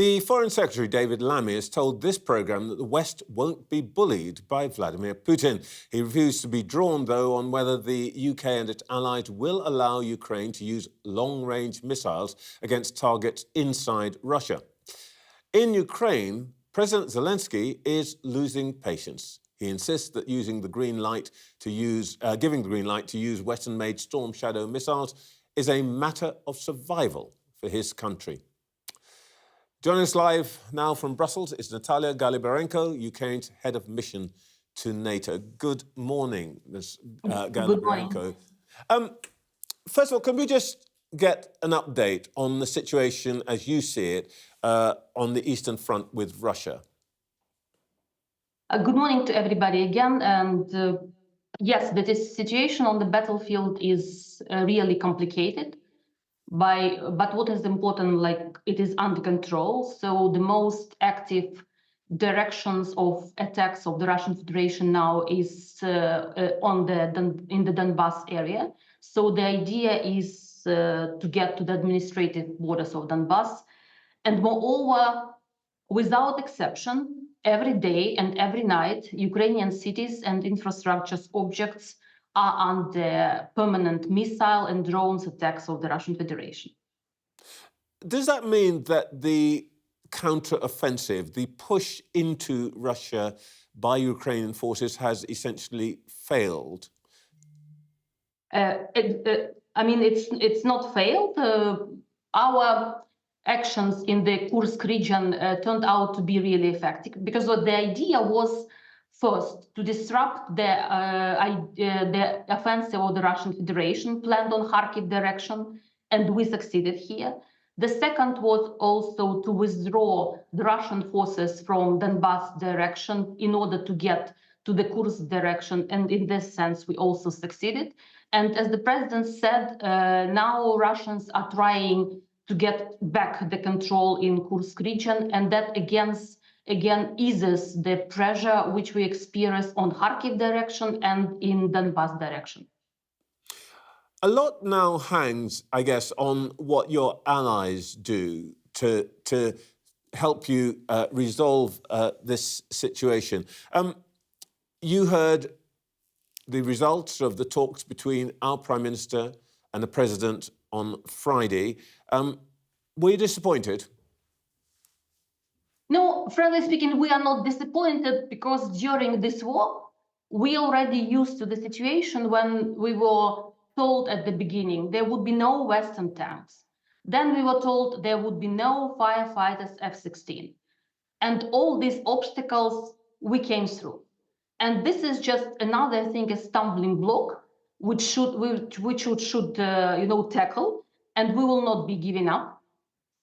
The Foreign Secretary, David Lammy, has told this programme that the West won't be bullied by Vladimir Putin. He refused to be drawn, though, on whether the UK and its allies will allow Ukraine to use long-range missiles against targets inside Russia. In Ukraine, President Zelensky is losing patience. He insists that giving the green light to use Western-made Storm Shadow missiles is a matter of survival for his country. Joining us live now from Brussels is Natalia Galibarenko, UK's head of mission to NATO. Good morning, Ms. Galibarenko. First of all, can we just get an update on the situation as you see it on the Eastern Front with Russia? Good morning to everybody again. And yes, the situation on the battlefield is really complicated. But what is important, like it is under control. So the most active directions of attacks of the Russian Federation now is in the Donbas area. So the idea is to get to the administrative borders of Donbas. And moreover, without exception, every day and every night, Ukrainian cities and infrastructure objects are under permanent missile and drones attacks of the Russian Federation. Does that mean that the counter-offensive, the push into Russia by Ukrainian forces has essentially failed? I mean, it's not failed. Our actions in the Kursk region turned out to be really effective because the idea was first, to disrupt the offensive of the Russian Federation planned on Kharkiv direction, and we succeeded here. The second was also to withdraw the Russian forces from Donbas direction in order to get to the Kursk direction, and in this sense, we also succeeded. And as the president said, now Russians are trying to get back the control in Kursk region, and that again eases the pressure which we experience on Kharkiv direction and in Donbas direction. A lot now hangs, I guess, on what your allies do to help you resolve this situation. You heard the results of the talks between our Prime Minister and the President on Friday. Were you disappointed? No, frankly speaking, we are not disappointed because during this war, we already used to the situation when we were told at the beginning there would be no Western tanks. Then we were told there would be no firefighters F-16. And all these obstacles we came through. And this is just another thing, a stumbling block, which should tackle, and we will not be giving up.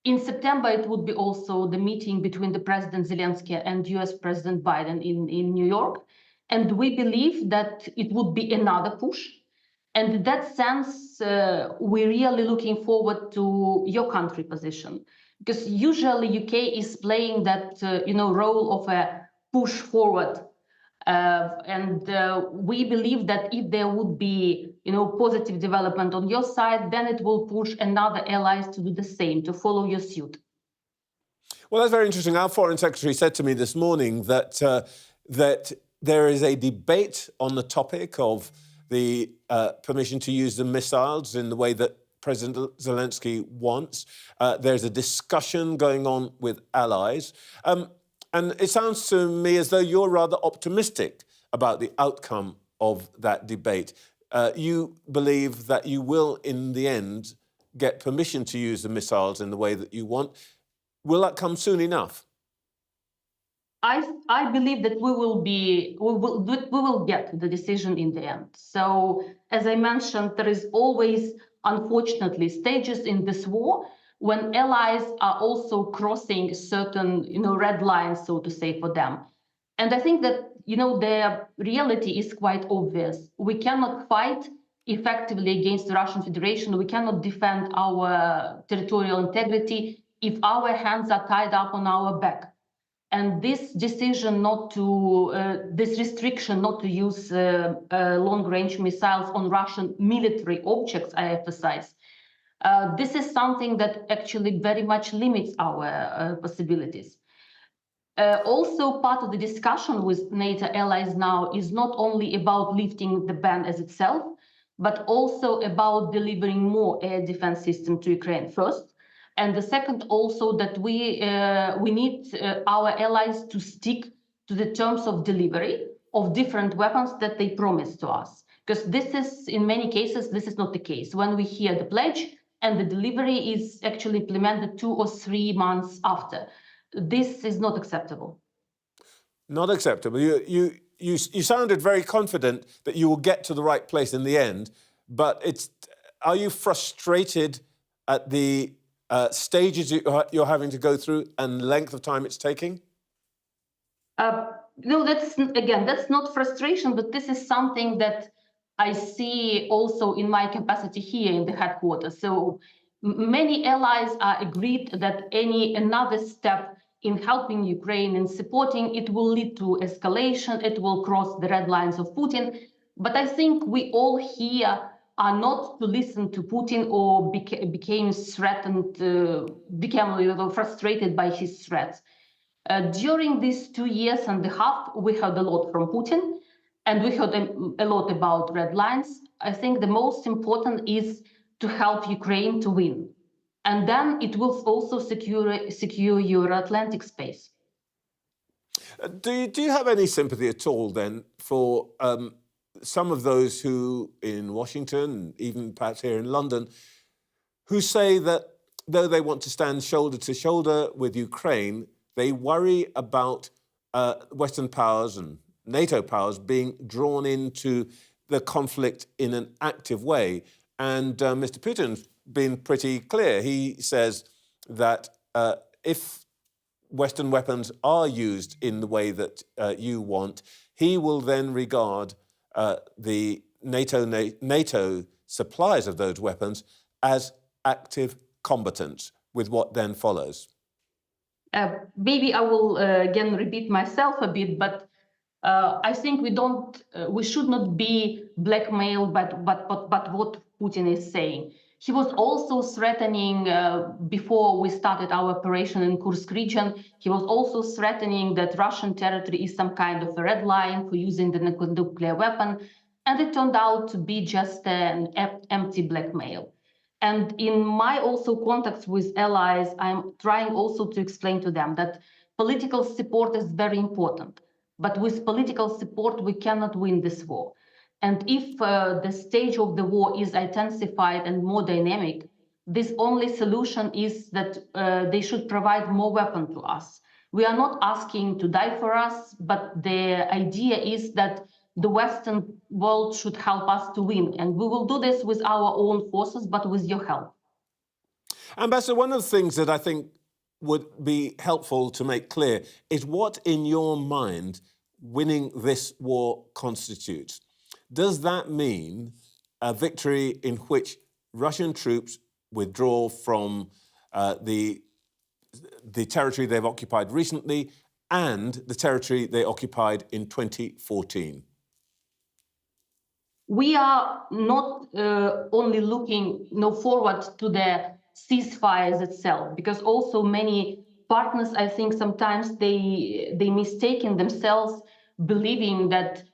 In September, it would be also the meeting between the President Zelensky and US President Biden in New York. And we believe that it would be another push. And in that sense, we're really looking forward to your country position. Because usually UK is playing that role of a push forward. We believe that if there would be positive development on your side, then it will push another allies to do the same, to follow your suit. Well, that's very interesting. Our Foreign Secretary said to me this morning that there is a debate on the topic of the permission to use the missiles in the way that President Zelensky wants. There's a discussion going on with allies. And it sounds to me as though you're rather optimistic about the outcome of that debate. You believe that you will, in the end, get permission to use the missiles in the way that you want. Will that come soon enough? I believe that we will get the decision in the end. So, as I mentioned, there is always, unfortunately, stages in this war when allies are also crossing certain, red lines, so to say, for them. And I think that, the reality is quite obvious. We cannot fight effectively against the Russian Federation. We cannot defend our territorial integrity if our hands are tied up on our back. And this decision this restriction not to use long-range missiles on Russian military objects, I emphasize, This is something that actually very much limits our possibilities. Also, part of the discussion with NATO allies now is not only about lifting the ban as itself, but also about delivering more air defense system to Ukraine first. And the second also that we need our allies to stick to the terms of delivery of different weapons that they promised to us. Because this is, in many cases, this is not the case. When we hear the pledge and the delivery is actually implemented 2 or 3 months after. This is not acceptable. Not acceptable. You sounded very confident that you will get to the right place in the end, but are you frustrated at the stages you're having to go through and length of time it's taking? No, that's not frustration, but this is something that I see also in my capacity here in the headquarters. So many allies are agreed that another step in helping Ukraine and supporting it will lead to escalation, it will cross the red lines of Putin. But I think we all here are not to listen to Putin or became threatened, became a little frustrated by his threats. During these 2.5 years, we heard a lot from Putin, and we heard a lot about red lines. I think the most important is to help Ukraine to win. And then it will also secure Euro-Atlantic space. Do you have any sympathy at all then for some of those who in Washington, even perhaps here in London, who say that though they want to stand shoulder to shoulder with Ukraine, they worry about Western powers and NATO powers being drawn into the conflict in an active way? And Mr. Putin's been pretty clear. He says that if Western weapons are used in the way that you want, he will then regard the NATO supplies of those weapons as active combatants, with what then follows. Maybe I will again repeat myself a bit, but I think we should not be blackmailed by what Putin is saying. He was also threatening, before we started our operation in Kursk region, he was also threatening that Russian territory is some kind of a red line for using the nuclear weapon. And it turned out to be just an empty blackmail. And in my also contacts with allies, I'm trying also to explain to them that political support is very important. But with political support, we cannot win this war. And if the stage of the war is intensified and more dynamic, this only solution is that they should provide more weapons to us. We are not asking to die for us, but the idea is that the Western world should help us to win. And we will do this with our own forces, but with your help. Ambassador, one of the things that I think would be helpful to make clear is what, in your mind, winning this war constitutes. Does that mean a victory in which Russian troops withdraw from the territory they've occupied recently and the territory they occupied in 2014? We are not only looking forward to the ceasefires itself, because also many partners, I think sometimes they mistaken themselves, believing that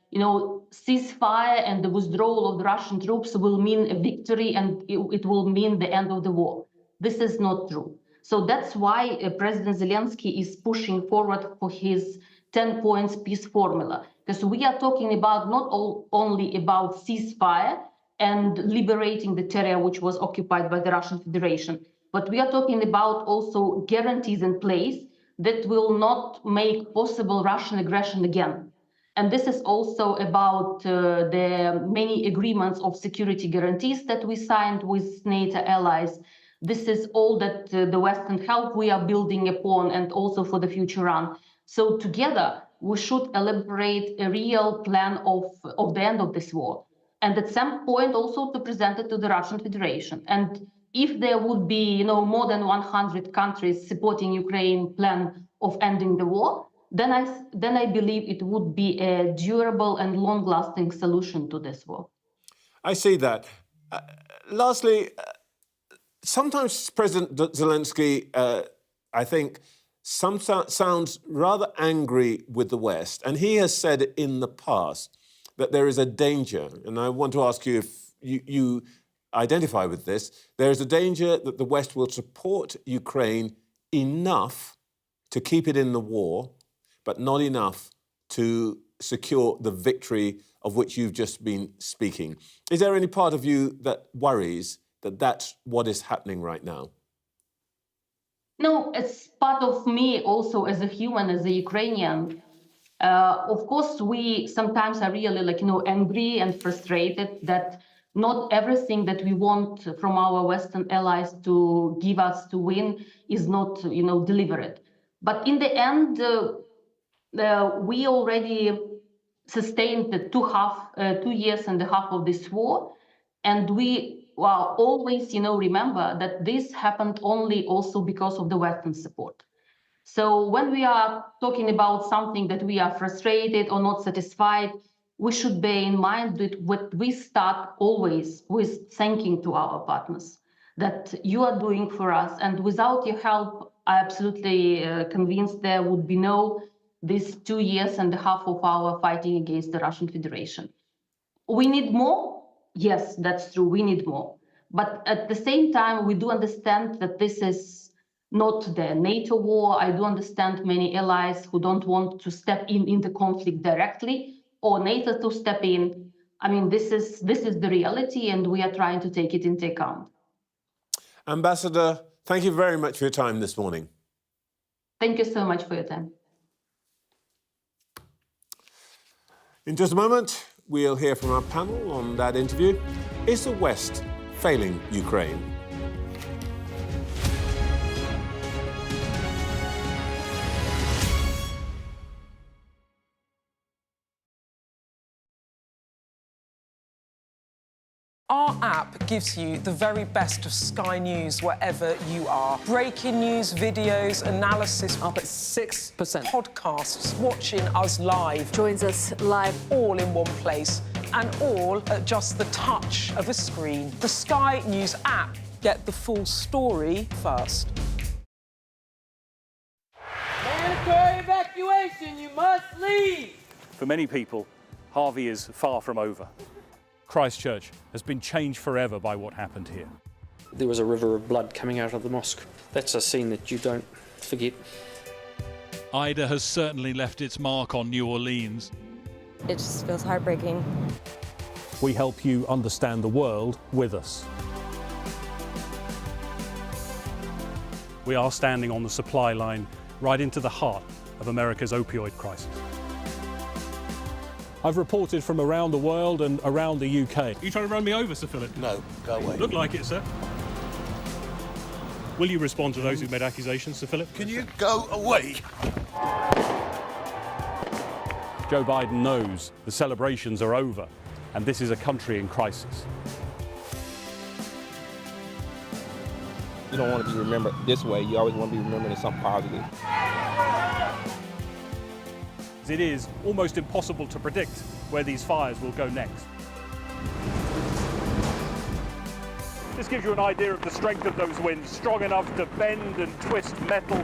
ceasefire and the withdrawal of the Russian troops will mean a victory and it will mean the end of the war. This is not true. So that's why President Zelensky is pushing forward for his 10 points peace formula, because we are talking about not only about ceasefire and liberating the territory which was occupied by the Russian Federation, but we are talking about also guarantees in place that will not make possible Russian aggression again. And this is also about the many agreements of security guarantees that we signed with NATO allies. This is all that the Western help we are building upon, and also for the future run. So together, we should elaborate a real plan of the end of this war. And at some point also to present it to the Russian Federation. And if there would be more than 100 countries supporting Ukraine plan of ending the war, then I believe it would be a durable and long-lasting solution to this war. I see that. Lastly, Sometimes President Zelensky, I think, sounds rather angry with the West, and he has said in the past that there is a danger, and I want to ask you if you identify with this, there is a danger that the West will support Ukraine enough to keep it in the war, but not enough to secure the victory of which you've just been speaking. Is there any part of you that worries that that's what is happening right now? No, it's part of me also as a human, as a Ukrainian. Of course, we sometimes are really angry and frustrated that not everything that we want from our Western allies to give us to win is not, delivered. But in the end, we already sustained the 2 years and a half of this war, and we always, remember that this happened only also because of the Western support. So when we are talking about something that we are frustrated or not satisfied, we should bear in mind that what we start always with thanking to our partners that you are doing for us. And without your help, I'm absolutely convinced there would be no this 2 years and a half of our fighting against the Russian Federation. We need more? Yes, that's true. We need more. But at the same time, we do understand that this is not the NATO war. I do understand many allies who don't want to step in the conflict directly or NATO to step in. I mean, this is the reality, and we are trying to take it into account. Ambassador, thank you very much for your time this morning. Thank you so much for your time. In just a moment, we'll hear from our panel on that interview. Is the West failing Ukraine? Our app gives you the very best of Sky News wherever you are. Breaking news, videos, analysis, up at 6%. Podcasts, watching us live. Joins us live. All in one place, and all at just the touch of a screen. The Sky News app. Get the full story first. Mandatory evacuation, you must leave! For many people, Harvey is far from over. Christchurch has been changed forever by what happened here. There was a river of blood coming out of the mosque. That's a scene that you don't forget. Ida has certainly left its mark on New Orleans. It just feels heartbreaking. We help you understand the world with us. We are standing on the supply line right into the heart of America's opioid crisis. I've reported from around the world and around the UK. Are you trying to run me over, Sir Philip? No, go away. Look like it, sir. Will you respond to those who've made accusations, Sir Philip? Can you go away? Joe Biden knows the celebrations are over, and this is a country in crisis. You don't want to be remembered this way. You always want to be remembered as something positive. It is almost impossible to predict where these fires will go next. This gives you an idea of the strength of those winds, strong enough to bend and twist metal.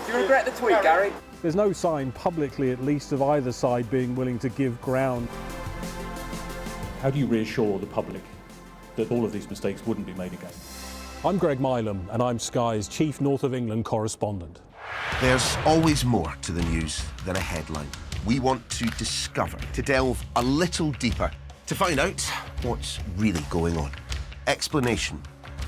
Do you regret the tweet, Gary? There's no sign, publicly at least, of either side being willing to give ground. How do you reassure the public that all of these mistakes wouldn't be made again? I'm Greg Milam, and I'm Sky's Chief North of England correspondent. There's always more to the news than a headline. We want to discover, to delve a little deeper, to find out what's really going on. Explanation,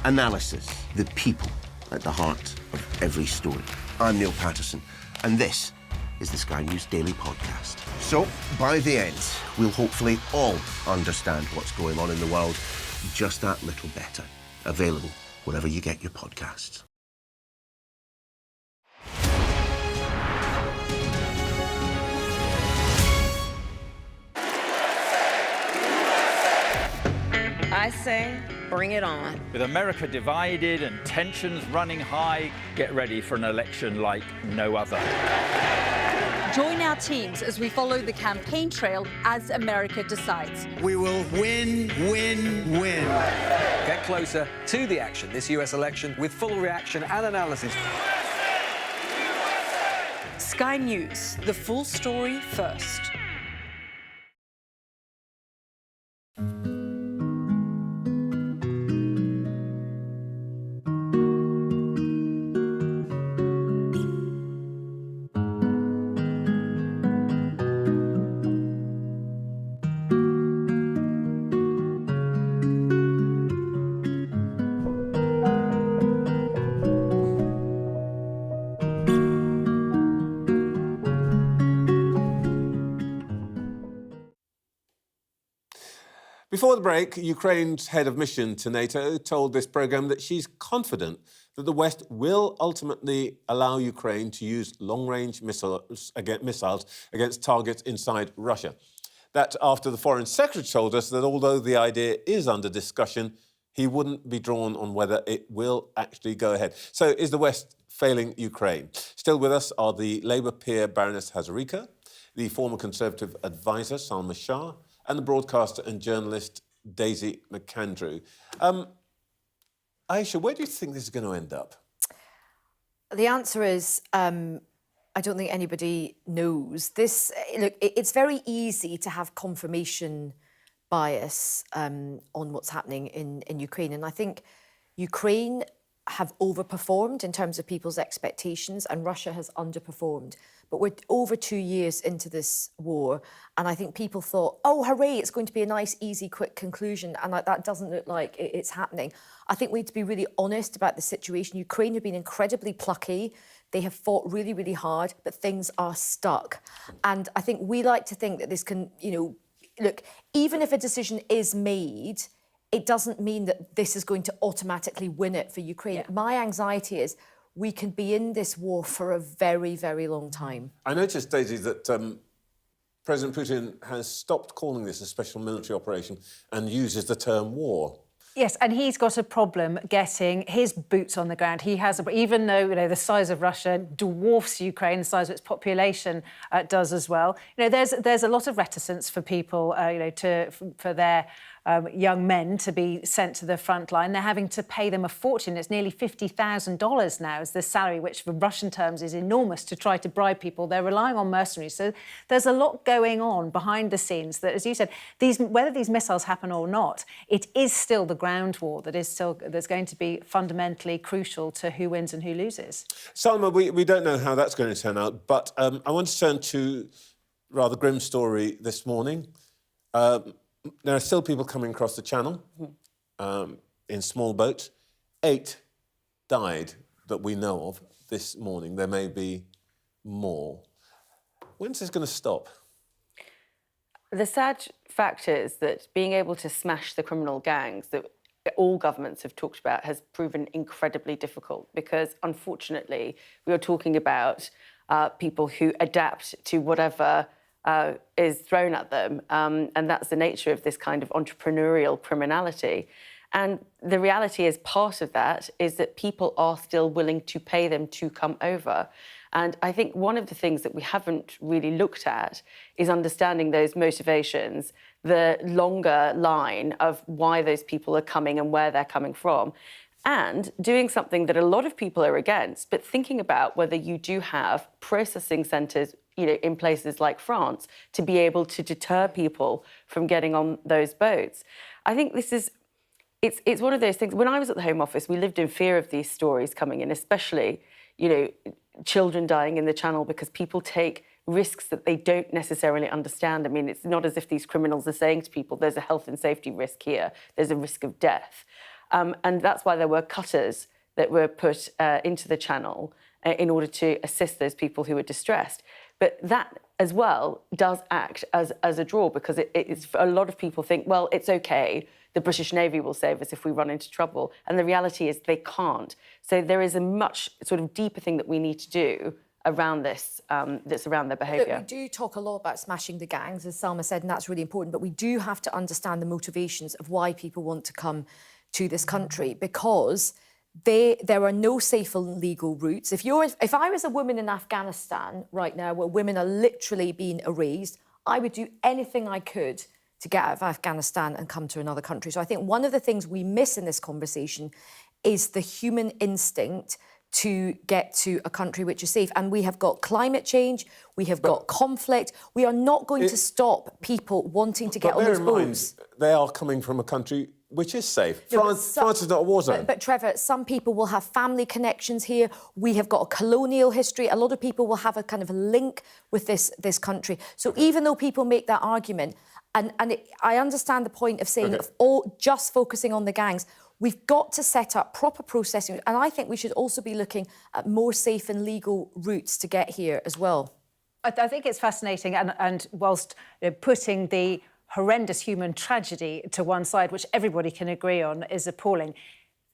analysis, the people at the heart of every story. I'm Neil Patterson, and this is the Sky News Daily Podcast. So, by the end, we'll hopefully all understand what's going on in the world just that little better. Available wherever you get your podcasts. I say, bring it on. With America divided and tensions running high, get ready for an election like no other. Join our teams as we follow the campaign trail as America decides. We will win, win, win. Get closer to the action this US election with full reaction and analysis. Sky News, the full story first. Before the break, Ukraine's head of mission to NATO told this programme that she's confident that the West will ultimately allow Ukraine to use long-range missiles against targets inside Russia. That after the Foreign Secretary told us that although the idea is under discussion, he wouldn't be drawn on whether it will actually go ahead. So is the West failing Ukraine? Still with us are the Labour peer Baroness Hazarika, the former Conservative advisor Salma Shah, and the broadcaster and journalist Daisy McAndrew. Aisha, where do you think this is going to end up? The answer is, I don't think anybody knows. Look, it's very easy to have confirmation bias on what's happening in Ukraine. And I think Ukraine have overperformed in terms of people's expectations and Russia has underperformed. But we're over 2 years into this war, and I think people thought, oh, hooray, it's going to be a nice, easy, quick conclusion, and that doesn't look like it's happening. I think we need to be really honest about the situation. Ukraine have been incredibly plucky. They have fought really, really hard, but things are stuck. And I think we like to think that this can, look, even if a decision is made, it doesn't mean that this is going to automatically win it for Ukraine. Yeah. My anxiety is we can be in this war for a very, very long time. I noticed, Daisy, that President Putin has stopped calling this a special military operation and uses the term war. Yes, and he's got a problem getting his boots on the ground. He has, even though the size of Russia dwarfs Ukraine, the size of its population does as well. There's a lot of reticence for people, for their young men to be sent to the front line. They're having to pay them a fortune. It's nearly $50,000 now is the salary, which for Russian terms is enormous, to try to bribe people. They're relying on mercenaries. So there's a lot going on behind the scenes that, as you said, whether these missiles happen or not, it is still the ground war that's going to be fundamentally crucial to who wins and who loses. Salma, we don't know how that's going to turn out, but I want to turn to a rather grim story this morning. There are still people coming across the channel in small boats. 8 died that we know of this morning. There may be more. When's this going to stop? The sad fact is that being able to smash the criminal gangs that all governments have talked about has proven incredibly difficult because, unfortunately, we are talking about people who adapt to whatever is thrown at them. And that's the nature of this kind of entrepreneurial criminality. And the reality is part of that is that people are still willing to pay them to come over. And I think one of the things that we haven't really looked at is understanding those motivations, the longer line of why those people are coming and where they're coming from. And doing something that a lot of people are against, but thinking about whether you do have processing centres, in places like France, to be able to deter people from getting on those boats. I think this is, it's one of those things. When I was at the Home Office, we lived in fear of these stories coming in, especially, children dying in the Channel because people take risks that they don't necessarily understand. I mean, it's not as if these criminals are saying to people, there's a health and safety risk here, there's a risk of death. And that's why there were cutters that were put into the Channel in order to assist those people who were distressed. But that, as well, does act as a draw because it's, a lot of people think, well, it's OK, the British Navy will save us if we run into trouble. And the reality is they can't. So there is a much sort of deeper thing that we need to do around this, that's around their behaviour. Look, we do talk a lot about smashing the gangs, as Salma said, and that's really important, but we do have to understand the motivations of why people want to come to this country, because there are no safe and legal routes. If I was a woman in Afghanistan right now, where women are literally being erased, I would do anything I could to get out of Afghanistan and come to another country. So I think one of the things we miss in this conversation is the human instinct to get to a country which is safe. And we have got climate change, we have got conflict. We are not going to stop people wanting to get on those boats. They are coming from a country which is safe. France is not a war zone. But Trevor, some people will have family connections here. We have got a colonial history. A lot of people will have a kind of link with this country. So even though people make that argument, I understand the point of saying just focusing on the gangs, we've got to set up proper processing. And I think we should also be looking at more safe and legal routes to get here as well. I think it's fascinating. And whilst putting the horrendous human tragedy to one side, which everybody can agree on is appalling,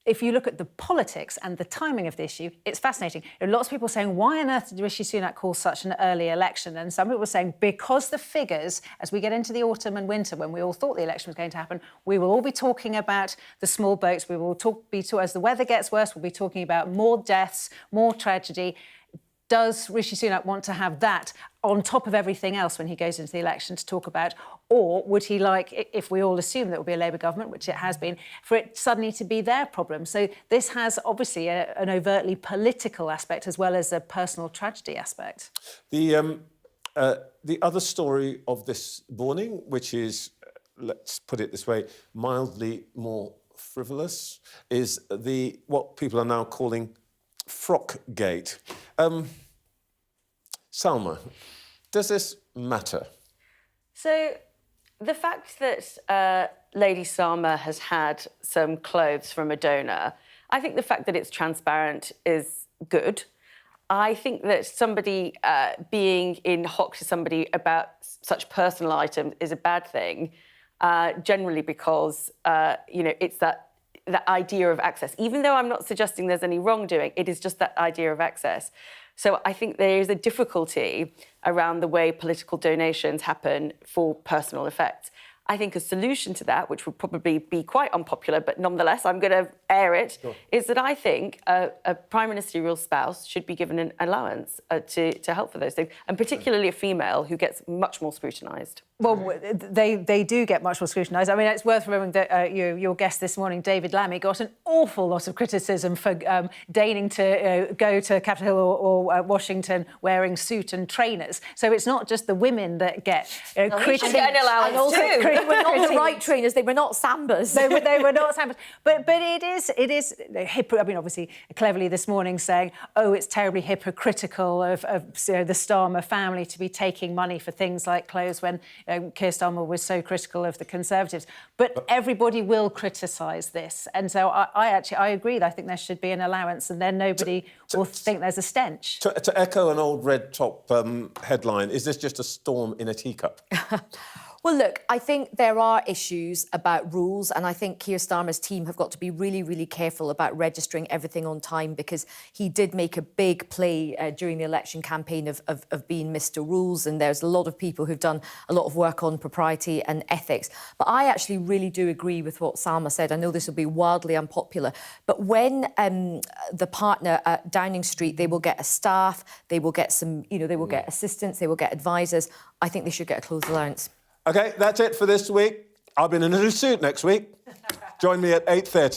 if you look at the politics and the timing of the issue, it's fascinating. There are lots of people saying, why on earth did Rishi Sunak call such an early election? And some people are saying, because the figures, as we get into the autumn and winter, when we all thought the election was going to happen, we will all be talking about the small boats. We will as the weather gets worse, we'll be talking about more deaths, more tragedy. Does Rishi Sunak want to have that on top of everything else when he goes into the election to talk about? Or would he like, if we all assume that it will be a Labour government, which it has been, for it suddenly to be their problem? So this has obviously an overtly political aspect as well as a personal tragedy aspect. The other story of this morning, which is, let's put it this way, mildly more frivolous, is what people are now calling Frockgate. Salma, does this matter? So the fact that Lady Salma has had some clothes from a donor, I think the fact that it's transparent is good. I think that somebody being in hock to somebody about such personal items is a bad thing, generally because, it's that idea of access. Even though I'm not suggesting there's any wrongdoing, it is just that idea of access. So I think there is a difficulty around the way political donations happen for personal effect. I think a solution to that, which would probably be quite unpopular, but nonetheless, I'm going to air it, is that I think a prime ministerial spouse should be given an allowance to help for those things, and particularly a female who gets much more scrutinised. Well, they do get much more scrutinised. I mean, it's worth remembering that your guest this morning, David Lammy, got an awful lot of criticism for deigning to go to Capitol Hill or Washington wearing suit and trainers. So it's not just the women that get criticised. Get an allowance too. They were not the right trainers. They were not Sambas. They were not Sambas. But it is I mean, obviously, cleverly this morning saying, oh, it's terribly hypocritical of the Starmer family to be taking money for things like clothes when Keir Starmer was so critical of the Conservatives. But everybody will criticise this. And so I agree. I think there should be an allowance, and then nobody will think there's a stench. To echo an old red top headline, is this just a storm in a teacup? Well, look, I think there are issues about rules, and I think Keir Starmer's team have got to be really, really careful about registering everything on time, because he did make a big play during the election campaign of being Mr. Rules, and there's a lot of people who've done a lot of work on propriety and ethics. But I actually really do agree with what Salma said. I know this will be wildly unpopular, but when the partner at Downing Street, they will get a staff, they will get some, they will get assistants, they will get advisors. I think they should get a clothes allowance. OK, that's it for this week. I'll be in a new suit next week. Join me at 8:30.